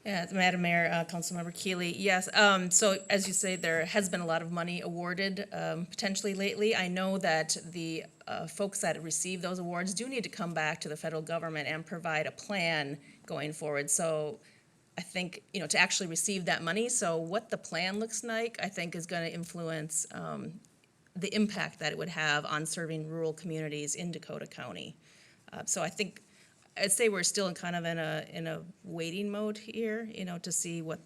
Yeah, Madam Mayor, Councilmember Keeley, yes. So as you say, there has been a lot of money awarded potentially lately. I know that the folks that receive those awards do need to come back to the federal government and provide a plan going forward. So I think, to actually receive that money, so what the plan looks like, I think is going to influence the impact that it would have on serving rural communities in Dakota County. So I think I'd say we're still in kind of in a waiting mode here, to see what,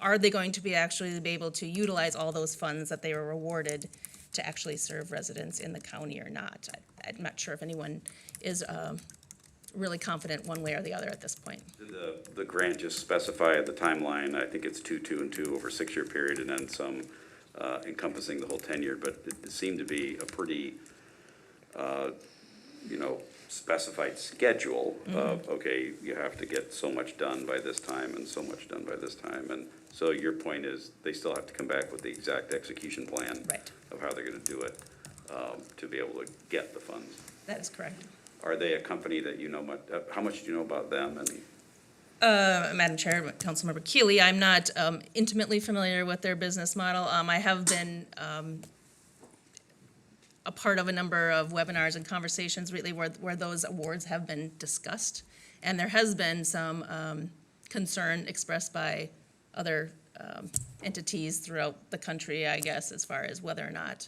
are they going to be actually be able to utilize all those funds that they were awarded to actually serve residents in the county or not? I'm not sure if anyone is really confident one way or the other at this point. Did the grant just specify the timeline? I think it's 2, 2, and 2 over a 6-year period, and then some encompassing the whole 10-year, but it seemed to be a pretty, specified schedule of, okay, you have to get so much done by this time and so much done by this time. And so your point is they still have to come back with the exact execution plan of how they're going to do it to be able to get the funds. That is correct. Are they a company that you know much, how much do you know about them? Madam Chair, Councilmember Keeley, I'm not intimately familiar with their business model. I have been a part of a number of webinars and conversations really where those awards have been discussed. And there has been some concern expressed by other entities throughout the country, I guess, as far as whether or not,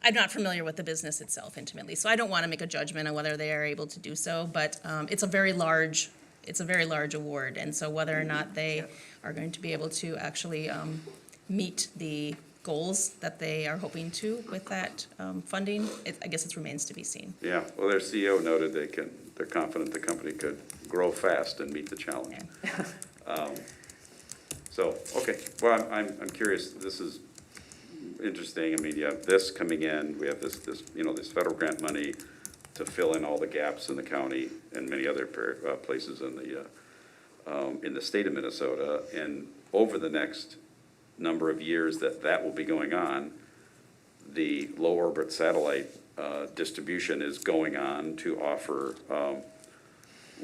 I'm not familiar with the business itself intimately, so I don't want to make a judgment on whether they are able to do so, but it's a very large award, and so whether or not they are going to be able to actually meet the goals that they are hoping to with that funding, I guess it remains to be seen. Yeah, well, their CEO noted they're confident the company could grow fast and meet the challenge. So, okay, well, I'm curious, this is interesting. I mean, you have this coming in, we have this federal grant money to fill in all the gaps in the county and many other places in the state of Minnesota, and over the next number of years that will be going on, the low orbit satellite distribution is going on to offer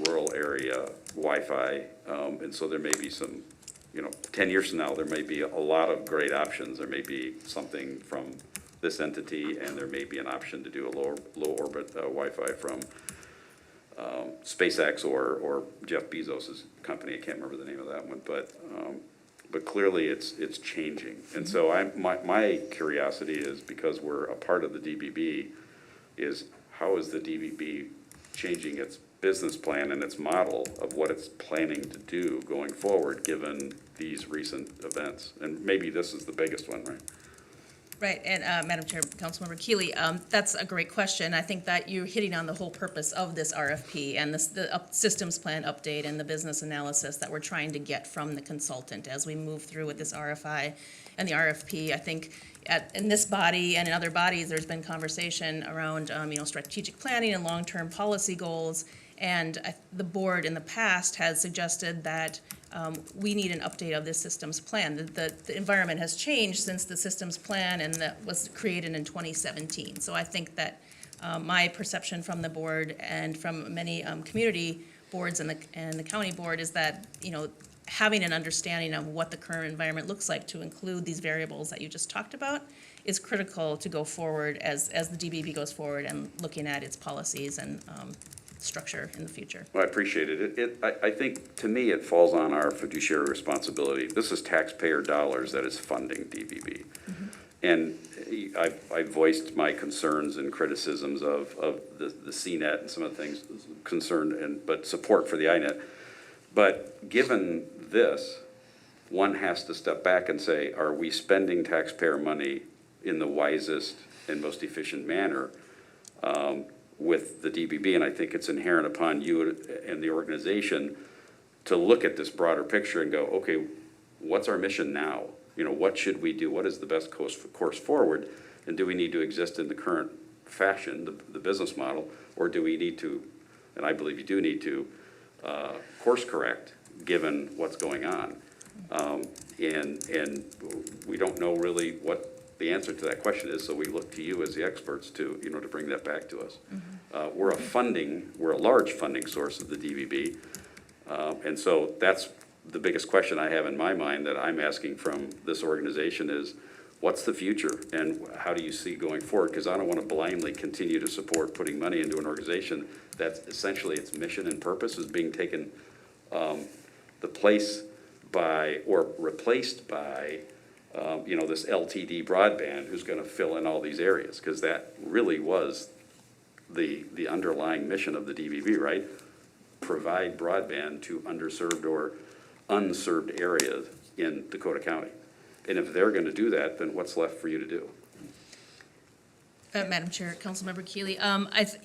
rural area Wi-Fi, and so there may be some, 10 years from now, there may be a lot of great options. There may be something from this entity, and there may be an option to do a low orbit Wi-Fi from SpaceX or Jeff Bezos's company. I can't remember the name of that one, but clearly it's changing. And so my curiosity is, because we're a part of the DBB, is how is the DBB changing its business plan and its model of what it's planning to do going forward, given these recent events? And maybe this is the biggest one, right? Right, and Madam Chair, Councilmember Keeley, that's a great question. I think that you're hitting on the whole purpose of this RFP and the systems plan update and the business analysis that we're trying to get from the consultant as we move through with this RFI and the RFP. I think in this body and in other bodies, there's been conversation around strategic planning and long-term policy goals. And the board in the past has suggested that we need an update of this systems plan. The environment has changed since the systems plan, and that was created in 2017. So I think that my perception from the board and from many community boards and the county board is that having an understanding of what the current environment looks like to include these variables that you just talked about is critical to go forward as the DBB goes forward and looking at its policies and structure in the future. Well, I appreciate it. I think, to me, it falls on our fiduciary responsibility. This is taxpayer dollars that is funding DBB. Mm-hmm. And I voiced my concerns and criticisms of the CNET and some of the things concerned, but support for the INET. But given this, one has to step back and say, are we spending taxpayer money in the wisest and most efficient manner with the DBB? And I think it's inherent upon you and the organization to look at this broader picture and go, okay, what's our mission now? What should we do? What is the best course forward? And do we need to exist in the current fashion, the business model, or do we need to, and I believe you do need to, course correct given what's going on? And we don't know really what the answer to that question is, so we look to you as the experts to bring that back to us. Mm-hmm. We're a large funding source of the DBB, and so that's the biggest question I have in my mind that I'm asking from this organization is, what's the future and how do you see going forward? Because I don't want to blindly continue to support putting money into an organization that's essentially its mission and purpose is being taken the place by or replaced by this LTD Broadband who's going to fill in all these areas, because that really was the underlying mission of the DBB, right? Provide broadband to underserved or unserved areas in Dakota County. And if they're gonna do that, then what's left for you to do? Madam Chair, Councilmember Keeley, as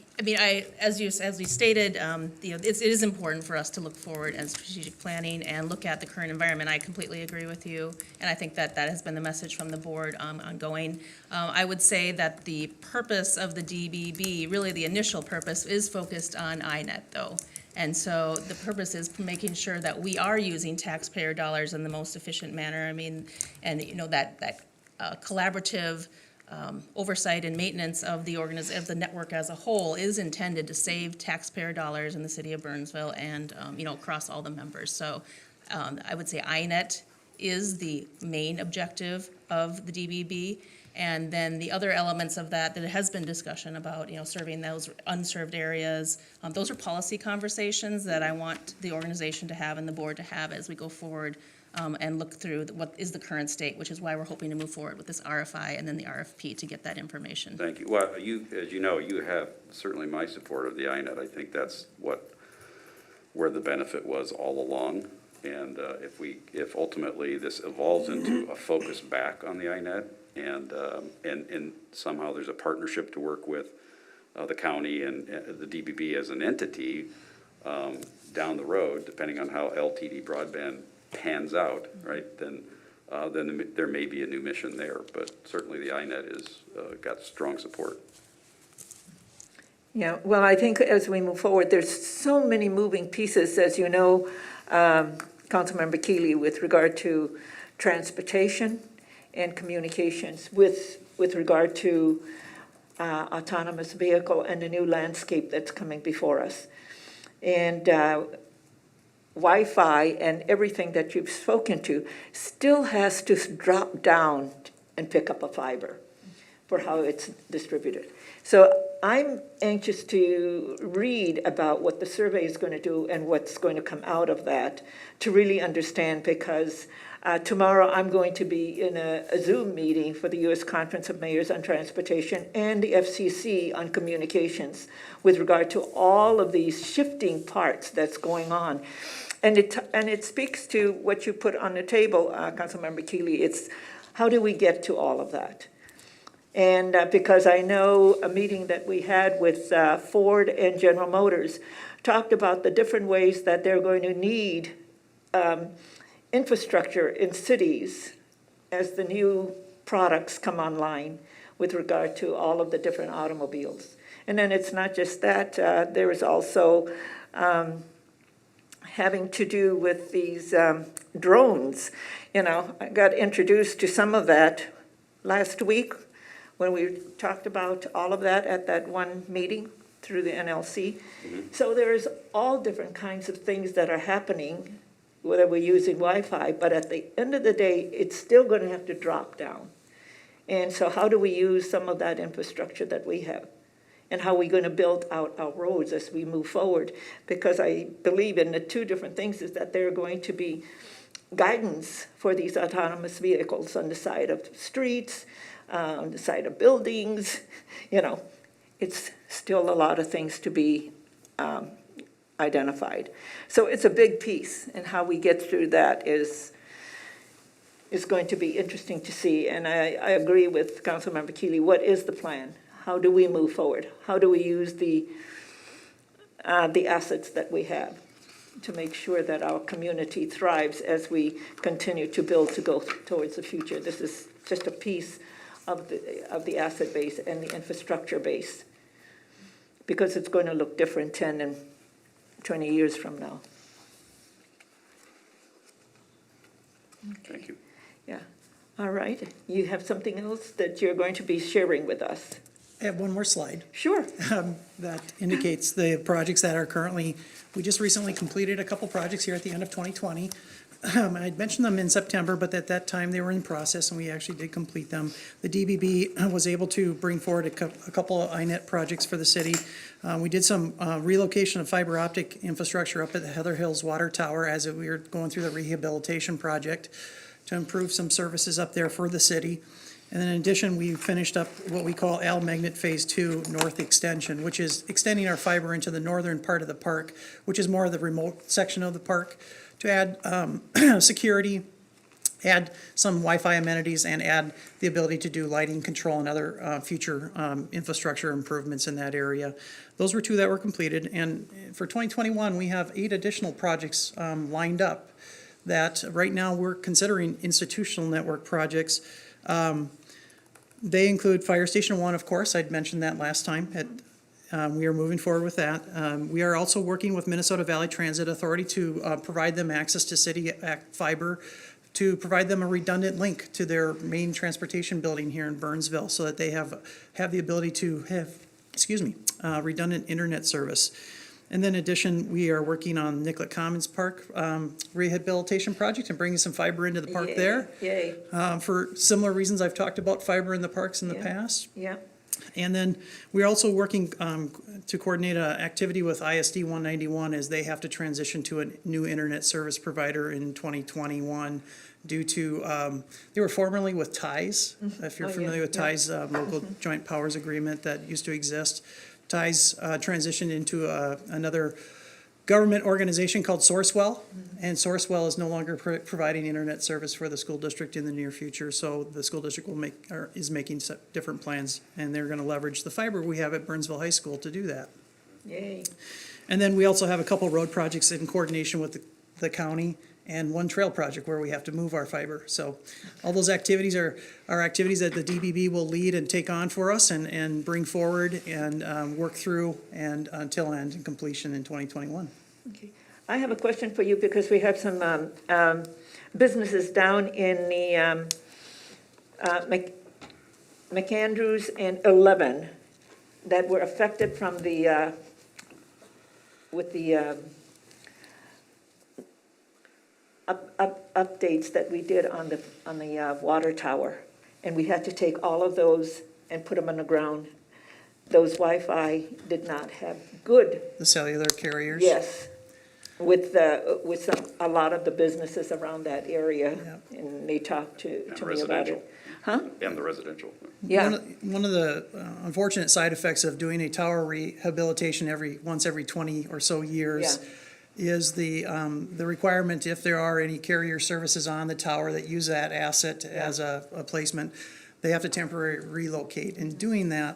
we stated, it is important for us to look forward as strategic planning and look at the current environment. I completely agree with you, and I think that has been the message from the board ongoing. I would say that the purpose of the DBB, really the initial purpose, is focused on INET though. And so the purpose is making sure that we are using taxpayer dollars in the most efficient manner. And that collaborative oversight and maintenance of the network as a whole is intended to save taxpayer dollars in the city of Burnsville and, across all the members. So I would say INET is the main objective of the DBB. And then the other elements of that has been discussion about, serving those unserved areas. Those are policy conversations that I want the organization to have and the board to have as we go forward and look through what is the current state, which is why we're hoping to move forward with this RFI and then the RFP to get that information. Thank you. Well, as you know, you have certainly my support of the INET. I think that's where the benefit was all along. And if ultimately this evolves into a focus back on the INET and somehow there's a partnership to work with the county and the DBB as an entity down the road, depending on how LTD broadband pans out, right, then there may be a new mission there, but certainly the INET is got strong support. Yeah, well, I think as we move forward, there's so many moving pieces, as you know, Councilmember Keeley, with regard to transportation and communications, with regard to autonomous vehicle and the new landscape that's coming before us. And Wi-Fi and everything that you've spoken to still has to drop down and pick up a fiber for how it's distributed. So I'm anxious to read about what the survey is going to do and what's going to come out of that to really understand, because tomorrow I'm going to be in a Zoom meeting for the U.S. Conference of Mayors on Transportation and the FCC on communications with regard to all of these shifting parts that's going on. And it speaks to what you put on the table, Councilmember Keeley. It's how do we get to all of that? And because I know a meeting that we had with Ford and General Motors talked about the different ways that they're going to need infrastructure in cities as the new products come online with regard to all of the different automobiles. And then it's not just that, there is also having to do with these drones. I got introduced to some of that last week when we talked about all of that at that one meeting through the NLC. Mm-hmm. So there's all different kinds of things that are happening, whether we're using Wi-Fi, but at the end of the day, it's still going to have to drop down. And so how do we use some of that infrastructure that we have? And how are we going to build out our roads as we move forward? Because I believe in the two different things is that there are going to be guidance for these autonomous vehicles on the side of streets, on the side of buildings. It's still a lot of things to be identified. So it's a big piece, and how we get through that is going to be interesting to see. And I agree with Councilmember Keeley. What is the plan? How do we move forward? How do we use the assets that we have to make sure that our community thrives as we continue to build to go towards the future? This is just a piece of the asset base and the infrastructure base, because it's going to look different 10 and 20 years from now. Okay. Thank you. Yeah. All right. You have something else that you're going to be sharing with us? I have one more slide. Sure. That indicates the projects that are currently, we just recently completed a couple projects here at the end of 2020. I'd mentioned them in September, but at that time they were in process and we actually did complete them. The DBB was able to bring forward a couple of INET projects for the city. We did some relocation of fiber optic infrastructure up at the Heather Hills Water Tower as we were going through the rehabilitation project to improve some services up there for the city. And then in addition, we finished up what we call Al Magnet Phase 2 North Extension, which is extending our fiber into the northern part of the park, which is more of the remote section of the park, to add security, add some Wi-Fi amenities, and add the ability to do lighting control and other future infrastructure improvements in that area. Those were 2 that were completed, and for 2021, we have 8 additional projects lined up that right now we're considering institutional network projects. They include Fire Station 1, of course. I'd mentioned that last time. We are moving forward with that. We are also working with Minnesota Valley Transit Authority to provide them access to city fiber, to provide them a redundant link to their main transportation building here in Burnsville, so that they have the ability to have, redundant internet service. And then in addition, we are working on Nicollet Commons Park rehabilitation project and bringing some fiber into the park there. Yay. For similar reasons I've talked about fiber in the parks in the past. Yeah. And then we're also working to coordinate an activity with ISD 191 as they have to transition to a new internet service provider in 2021 due to, they were formerly with TIES. If you're familiar with TIES, local joint powers agreement that used to exist. TIES transitioned into another government organization called Sourcewell, and Sourcewell is no longer providing internet service for the school district in the near future. So the school district is making different plans, and they're going to leverage the fiber we have at Burnsville High School to do that. Yay. And then we also have a couple road projects in coordination with the county, and one trail project where we have to move our fiber. So all those activities are activities that the DBB will lead and take on for us and bring forward and work through and until end and completion in 2021. Okay. I have a question for you because we have some businesses down in the McAndrews and 11 that were affected from the with the updates that we did on the water tower, and we had to take all of those and put them on the ground. Those Wi-Fi did not have good. The cellular carriers. Yes, with a lot of the businesses around that area, and they talked to me about it. Huh? And the residential. Yeah. One of the unfortunate side effects of doing a tower rehabilitation once every 20 or so years. Yeah. Is the requirement, if there are any carrier services on the tower that use that asset as a placement, they have to temporarily relocate. In doing that,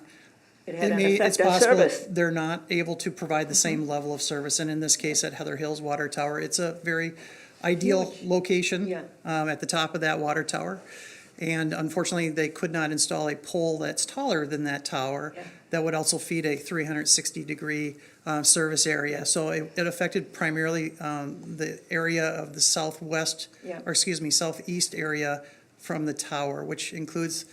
it's possible that they're not able to provide the same level of service. And in this case, at Heather Hills Water Tower, it's a very ideal location at the top of that water tower. And unfortunately, they could not install a pole that's taller than that tower that would also feed a 360-degree service area. So it affected primarily the area of the southeast area from the tower, which includes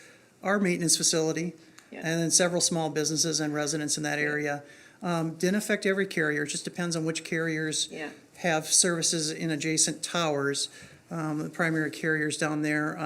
our maintenance facility and then several small businesses and residents in that area. Didn't affect every carrier. It just depends on which carriers have services in adjacent towers. The primary carriers down there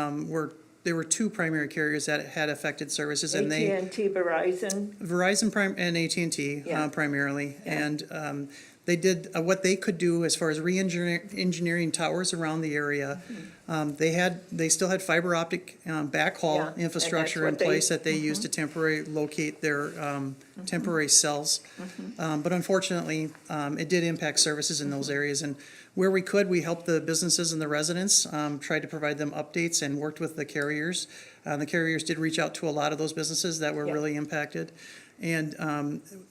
there were 2 primary carriers that had affected services, and AT&T, Verizon and AT&T primarily, and they did what they could do as far as re-engineering towers around the area. They still had fiber optic backhaul infrastructure in place that they used to temporarily locate their temporary cells. But unfortunately, it did impact services in those areas, and where we could, we helped the businesses and the residents, tried to provide them updates and worked with the carriers. The carriers did reach out to a lot of those businesses that were really impacted. And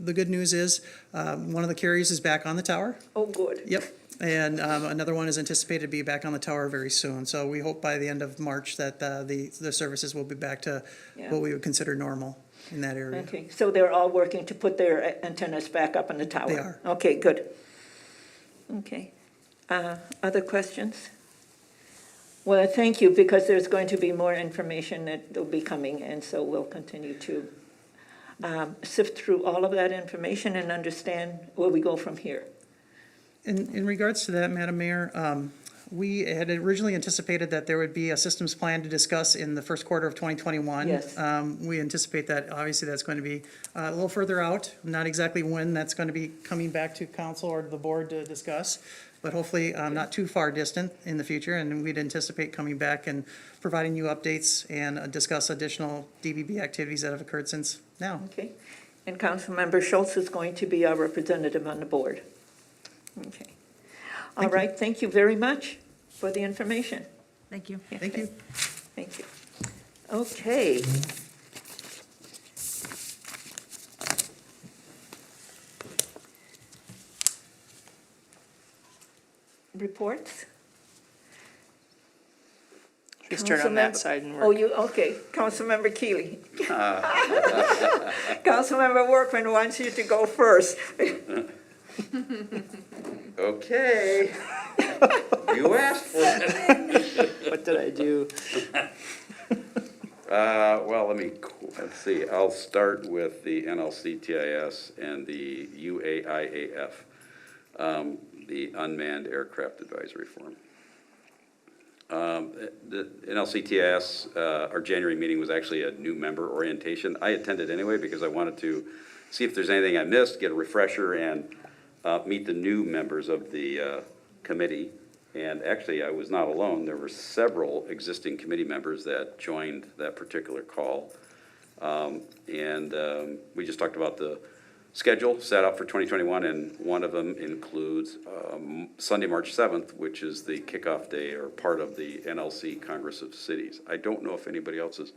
the good news is one of the carriers is back on the tower. Oh, good. Yep. And another one is anticipated to be back on the tower very soon. So we hope by the end of March that the services will be back to what we would consider normal in that area. Okay, so they're all working to put their antennas back up on the tower? They are. Okay, good. Okay. Other questions? Well, thank you, because there's going to be more information that will be coming, and so we'll continue to sift through all of that information and understand where we go from here. In regards to that, Madam Mayor, We had originally anticipated that there would be a systems plan to discuss in the first quarter of 2021. Yes. We anticipate that, obviously, that's going to be a little further out, not exactly when that's going to be coming back to council or the board to discuss, but hopefully not too far distant in the future, and we'd anticipate coming back and providing you updates and discuss additional DBB activities that have occurred since now. Okay. And Councilmember Schultz is going to be our representative on the board. Okay. All right, thank you very much for the information. Thank you. Thank you. Thank you. Okay. Reports? Should we start on that side and work? Oh, okay. Councilmember Keeley. Councilmember Workman wants you to go first. Okay. You asked for it. What did I do? Well, let's see. I'll start with the NLCTIS and the UAIAF, the Unmanned Aircraft Advisory Forum. The NLCTIS, our January meeting was actually a new member orientation. I attended anyway because I wanted to see if there's anything I missed, get a refresher, and meet the new members of the committee. And actually, I was not alone. There were several existing committee members that joined that particular call. We just talked about the schedule set up for 2021, and one of them includes Sunday, March 7th, which is the kickoff day or part of the NLC Congress of Cities. I don't know if anybody else is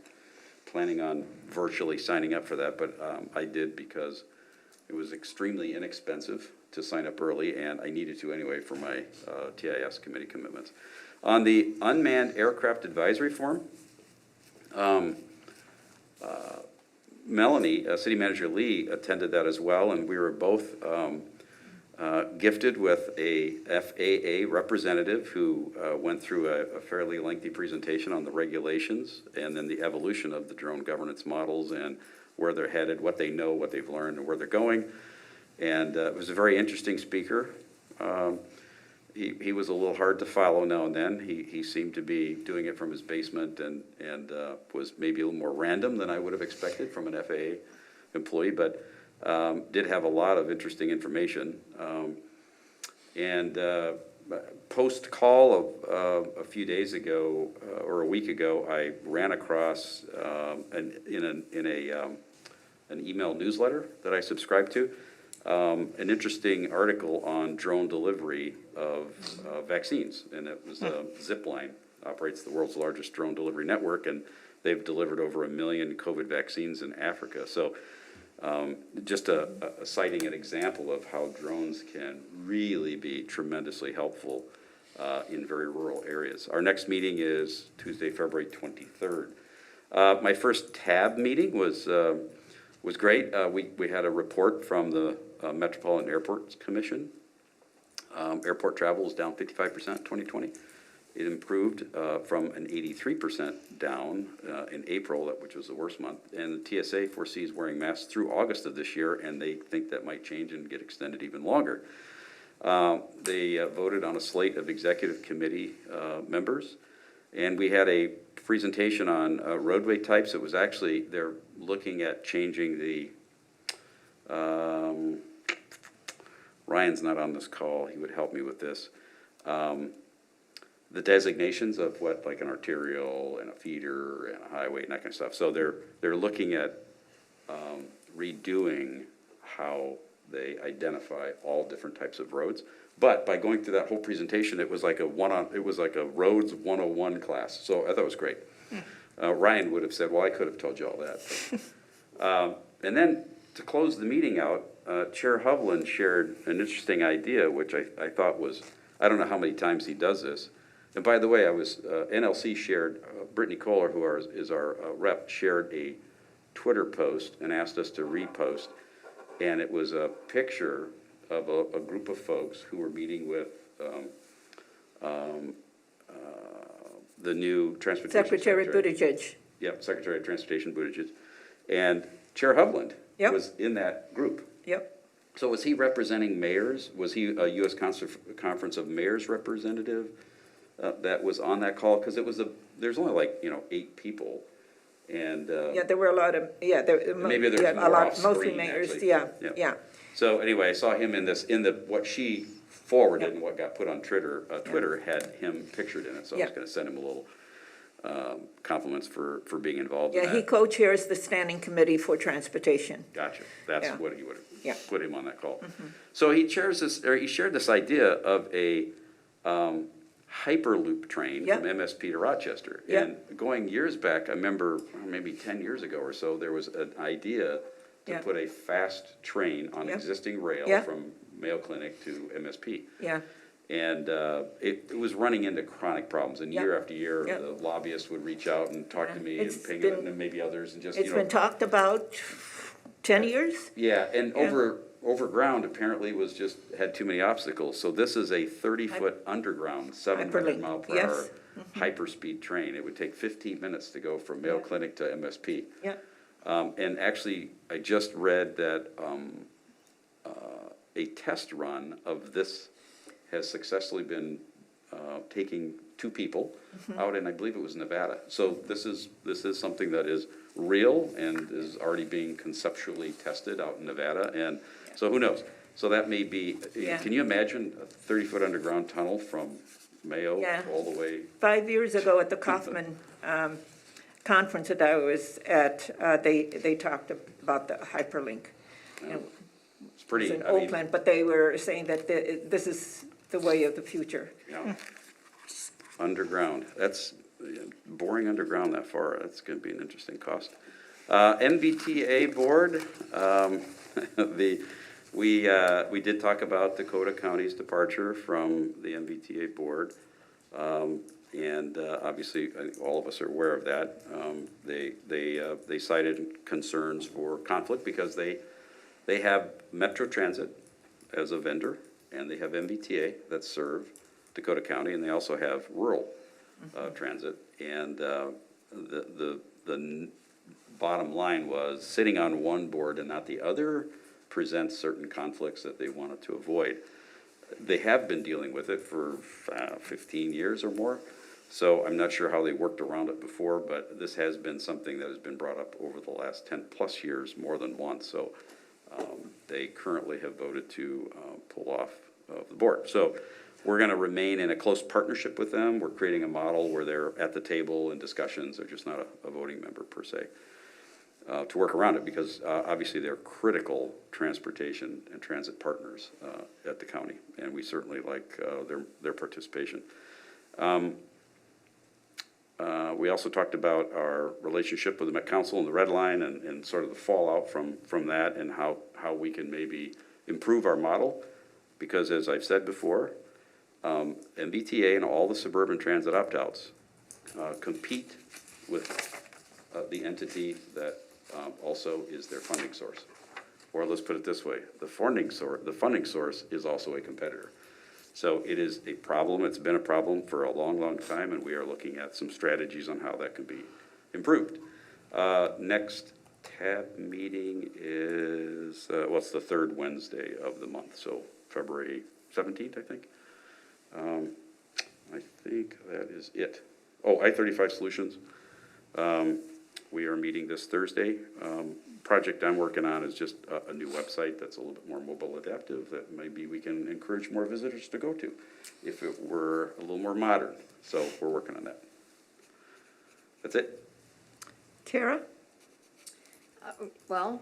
planning on virtually signing up for that, but I did because it was extremely inexpensive to sign up early, and I needed to anyway for my TIS committee commitments. On the Unmanned Aircraft Advisory Forum, Melanie, City Manager Lee, attended that as well, and we were both gifted with a FAA representative who went through a fairly lengthy presentation on the regulations and then the evolution of the drone governance models and where they're headed, what they know, what they've learned, and where they're going. And it was a very interesting speaker. He was a little hard to follow now and then. He seemed to be doing it from his basement and was maybe a little more random than I would have expected from an FAA employee, but did have a lot of interesting information. Post-call of a few days ago, or a week ago, I ran across in an email newsletter that I subscribe to, an interesting article on drone delivery of vaccines, and it was Zipline operates the world's largest drone delivery network, and they've delivered over 1 million COVID vaccines in Africa. So just citing an example of how drones can really be tremendously helpful in very rural areas. Our next meeting is Tuesday, February 23rd. My first TAB meeting was great. We had a report from the Metropolitan Airports Commission. Airport travel is down 55% in 2020. It improved from an 83% down in April, which was the worst month. And the TSA foresees wearing masks through August of this year, and they think that might change and get extended even longer. They voted on a slate of executive committee members, and we had a presentation on roadway types. It was actually, they're looking at changing the, Ryan's not on this call, he would help me with this. The designations of what, like an arterial and a feeder and a highway and that kind of stuff. So they're looking at redoing how they identify all different types of roads. But by going through that whole presentation, it was like a roads 101 class. So I thought it was great. Ryan would have said, well, I could have told you all that. And then to close the meeting out, Chair Hovland shared an interesting idea, which I thought was, I don't know how many times he does this. And by the way, NLC shared, Brittany Kohler, who is our rep, shared a Twitter post and asked us to repost. And it was a picture of a group of folks who were meeting with the new Transportation Secretary Buttigieg. Yep, Secretary of Transportation Buttigieg. And Chair Hovland was in that group. Yep. So was he representing mayors? Was he a U.S. Conference of Mayors representative? that was on that call, because there's only like, 8 people. And Yeah, there were a lot of, maybe there's yeah, more a lot, off mostly screen, mayors, actually. yeah. So anyway, I saw him in what she forwarded and what got put on Twitter had him pictured in it. So I was Yeah. gonna send him a little compliments for being involved in Yeah, that. he co-chairs the Standing Committee for Transportation. Gotcha. That's Yeah. what he would Yeah. have put him on that call. So he shared this idea of a Hyperloop train Yeah. from MSP to Rochester. Yeah. And going years back, I remember maybe 10 years ago or so, there was an idea to Yeah. put a fast train on Yeah. existing rail Yeah. from Mayo Clinic to MSP. Yeah, And it was running into chronic problems, and Yeah. year after year, Yeah. the lobbyists would reach out and talk to me and It's Ping been- and maybe others, and just, it's been talked about 10 years? Yeah, and Yeah. overground apparently had too many obstacles. So this is a 30-foot underground, 700 Hyperlink, mile per yes. hour hyperspeed train. It would take 15 minutes to go from Mayo Clinic to MSP. Yeah. And actually, I just read that a test run of this has successfully been taking 2 people out in, I believe it was Nevada. So this is something that is real and is already being conceptually tested out in Nevada. And so who knows? So that may be, Yeah. can you imagine a 30-foot underground tunnel from Mayo Yeah. all the way? 5 years ago at the Kaufman conference that I was at, they talked about the hyperlink. It's pretty, It was in I mean, Oakland, but they were saying that this is the way of the future. Yeah. Underground, that's boring underground that far, that's gonna be an interesting cost. NVTA board, we did talk about Dakota County's departure from the NVTA board. And obviously, all of us are aware of that. They cited concerns for conflict because they have Metro Transit as a vendor, and they have MBTA that serve Dakota County, and they also have rural transit. And the bottom line was sitting on one board and not the other presents certain conflicts that they wanted to avoid. They have been dealing with it for 15 years or more, so I'm not sure how they worked around it before, but this has been something that has been brought up over the last 10-plus years more than once. So they currently have voted to pull off of the board. So we're going to remain in a close partnership with them. We're creating a model where they're at the table in discussions. They're just not a voting member per se, to work around it, because obviously they're critical transportation and transit partners at the county, and we certainly like their participation. We also talked about our relationship with the Met Council and the Red Line, and sort of the fallout from that, and how we can maybe improve our model, because as I've said before, MBTA and all the suburban transit opt-outs compete with the entity that also is their funding source. Or let's put it this way, the funding source is also a competitor. So it is a problem. It's been a problem for a long, long time, and we are looking at some strategies on how that can be improved. Next TAB meeting is, it's the third Wednesday of the month, so February 17th, I think. I think that is it. Oh, I-35 Solutions. We are meeting this Thursday. Project I'm working on is just a new website that's a little bit more mobile adaptive that maybe we can encourage more visitors to go to if it were a little more modern. So we're working on that. That's it. Kara? Well,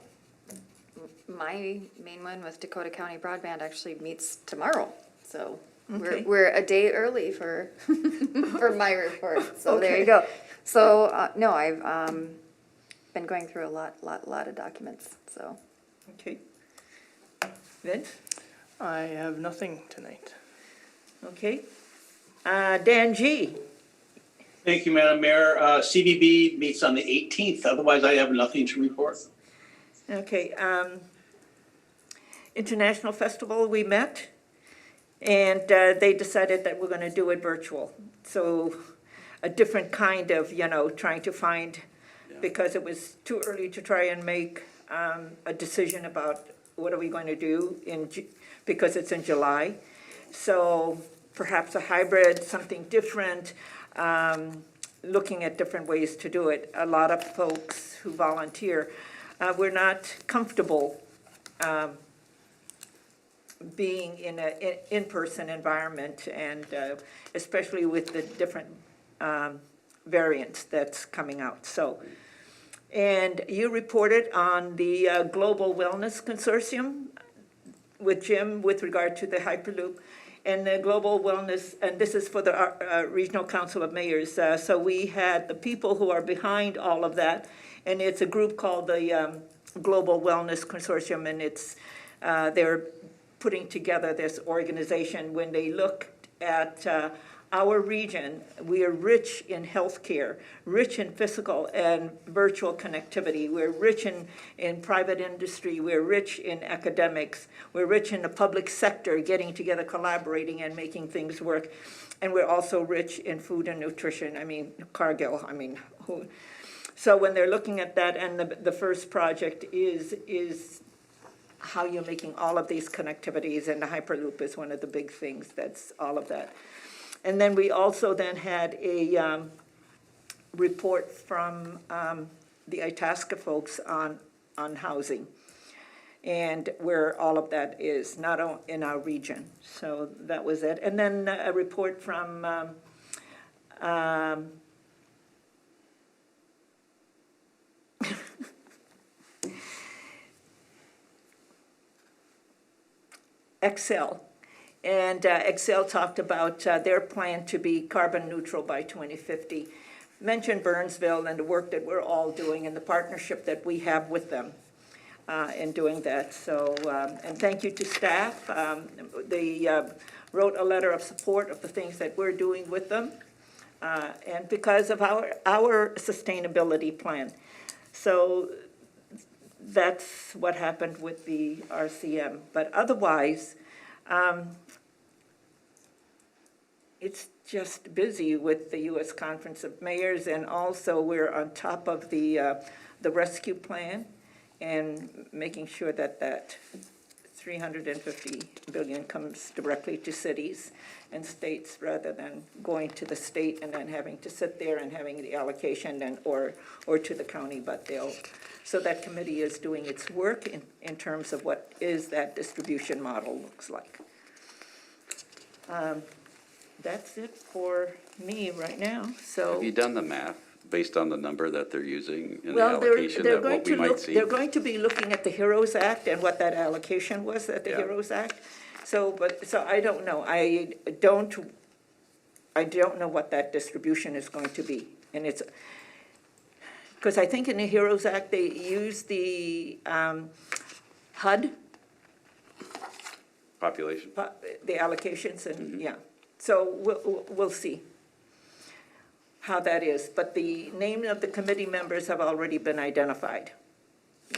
my main one with Dakota County Broadband actually meets tomorrow, so Okay. we're a day early for for my report. So there you go. So no, I've been going through a lot of documents. So Okay. Vince? I have nothing tonight. Okay. Dan G? Thank you, Madam Mayor. CBB meets on the 18th. Otherwise, I have nothing to report. Okay. International Festival, we met, and they decided that we're going to do it virtual. So a different kind of, trying to find, because it was too early to try and make a decision about what are we going to do because it's in July. So perhaps a hybrid, something different, looking at different ways to do it. A lot of folks who volunteer, we're not comfortable being in an in-person environment, and especially with the different variants that's coming out. So, and you reported on the Global Wellness Consortium with Jim with regard to the Hyperloop and the Global Wellness, and this is for the Regional Council of Mayors. So we had the people who are behind all of that, and it's a group called the Global Wellness Consortium, and it's they're putting together this organization. When they looked at our region, we are rich in healthcare, rich in physical and virtual connectivity. We're rich in private industry. We're rich in academics. We're rich in the public sector, getting together, collaborating, and making things work. And we're also rich in food and nutrition. I mean, Cargill, I mean, who? So when they're looking at that, and the first project is how you're making all of these connectivities, and the Hyperloop is one of the big things. That's all of that. And then we also then had a report from the Itasca folks on housing, and where all of that is, not in our region. So that was it. And then a report from Excel. And Excel talked about their plan to be carbon neutral by 2050. Mentioned Burnsville and the work that we're all doing and the partnership that we have with them in doing that. So, and thank you to staff. They wrote a letter of support of the things that we're doing with them, and because of our sustainability plan. So that's what happened with the RCM. But otherwise, it's just busy with the U.S. Conference of Mayors, and also we're on top of the rescue plan and making sure that that $350 billion comes directly to cities and states, rather than going to the state and then having to sit there and having the allocation then or to the county. But so that committee is doing its work in terms of what is that distribution model looks like. That's it for me right now. So Have you done the math based on the number that they're using in the well, allocation they're that going what we to might look. see? They're going to be looking at the HEROES Act and what that allocation was at the HEROES Act. So I don't know. I don't know what that distribution is going to be, and it's because I think in the HEROES Act they use the HUD Population. The allocations, and yeah. So we'll see how that is. But the name of the committee members have already been identified.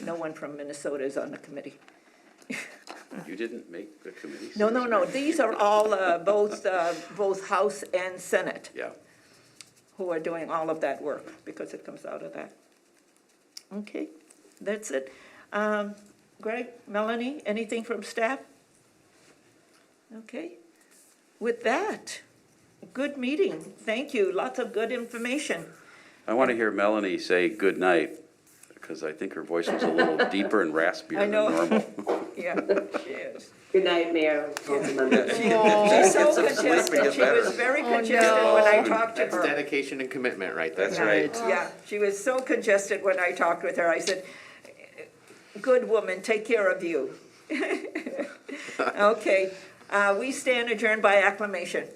No one from Minnesota is on the committee. You didn't make the committee? No. These are all both House and Senate. Yeah. Who are doing all of that work, because it comes out of that. Okay, that's it. Greg, Melanie, anything from staff? Okay. With that, good meeting. Thank you. Lots of good information. I want to hear Melanie say good night, because I think her voice was a little deeper and raspier than normal. Yeah, she is. Good night, Mayor. She's so congested. She was very congested when I talked to her. That's dedication and commitment right there. That's right. Yeah, she was so congested when I talked with her. I said, good woman, take care of you. Okay, we stand adjourned by acclamation.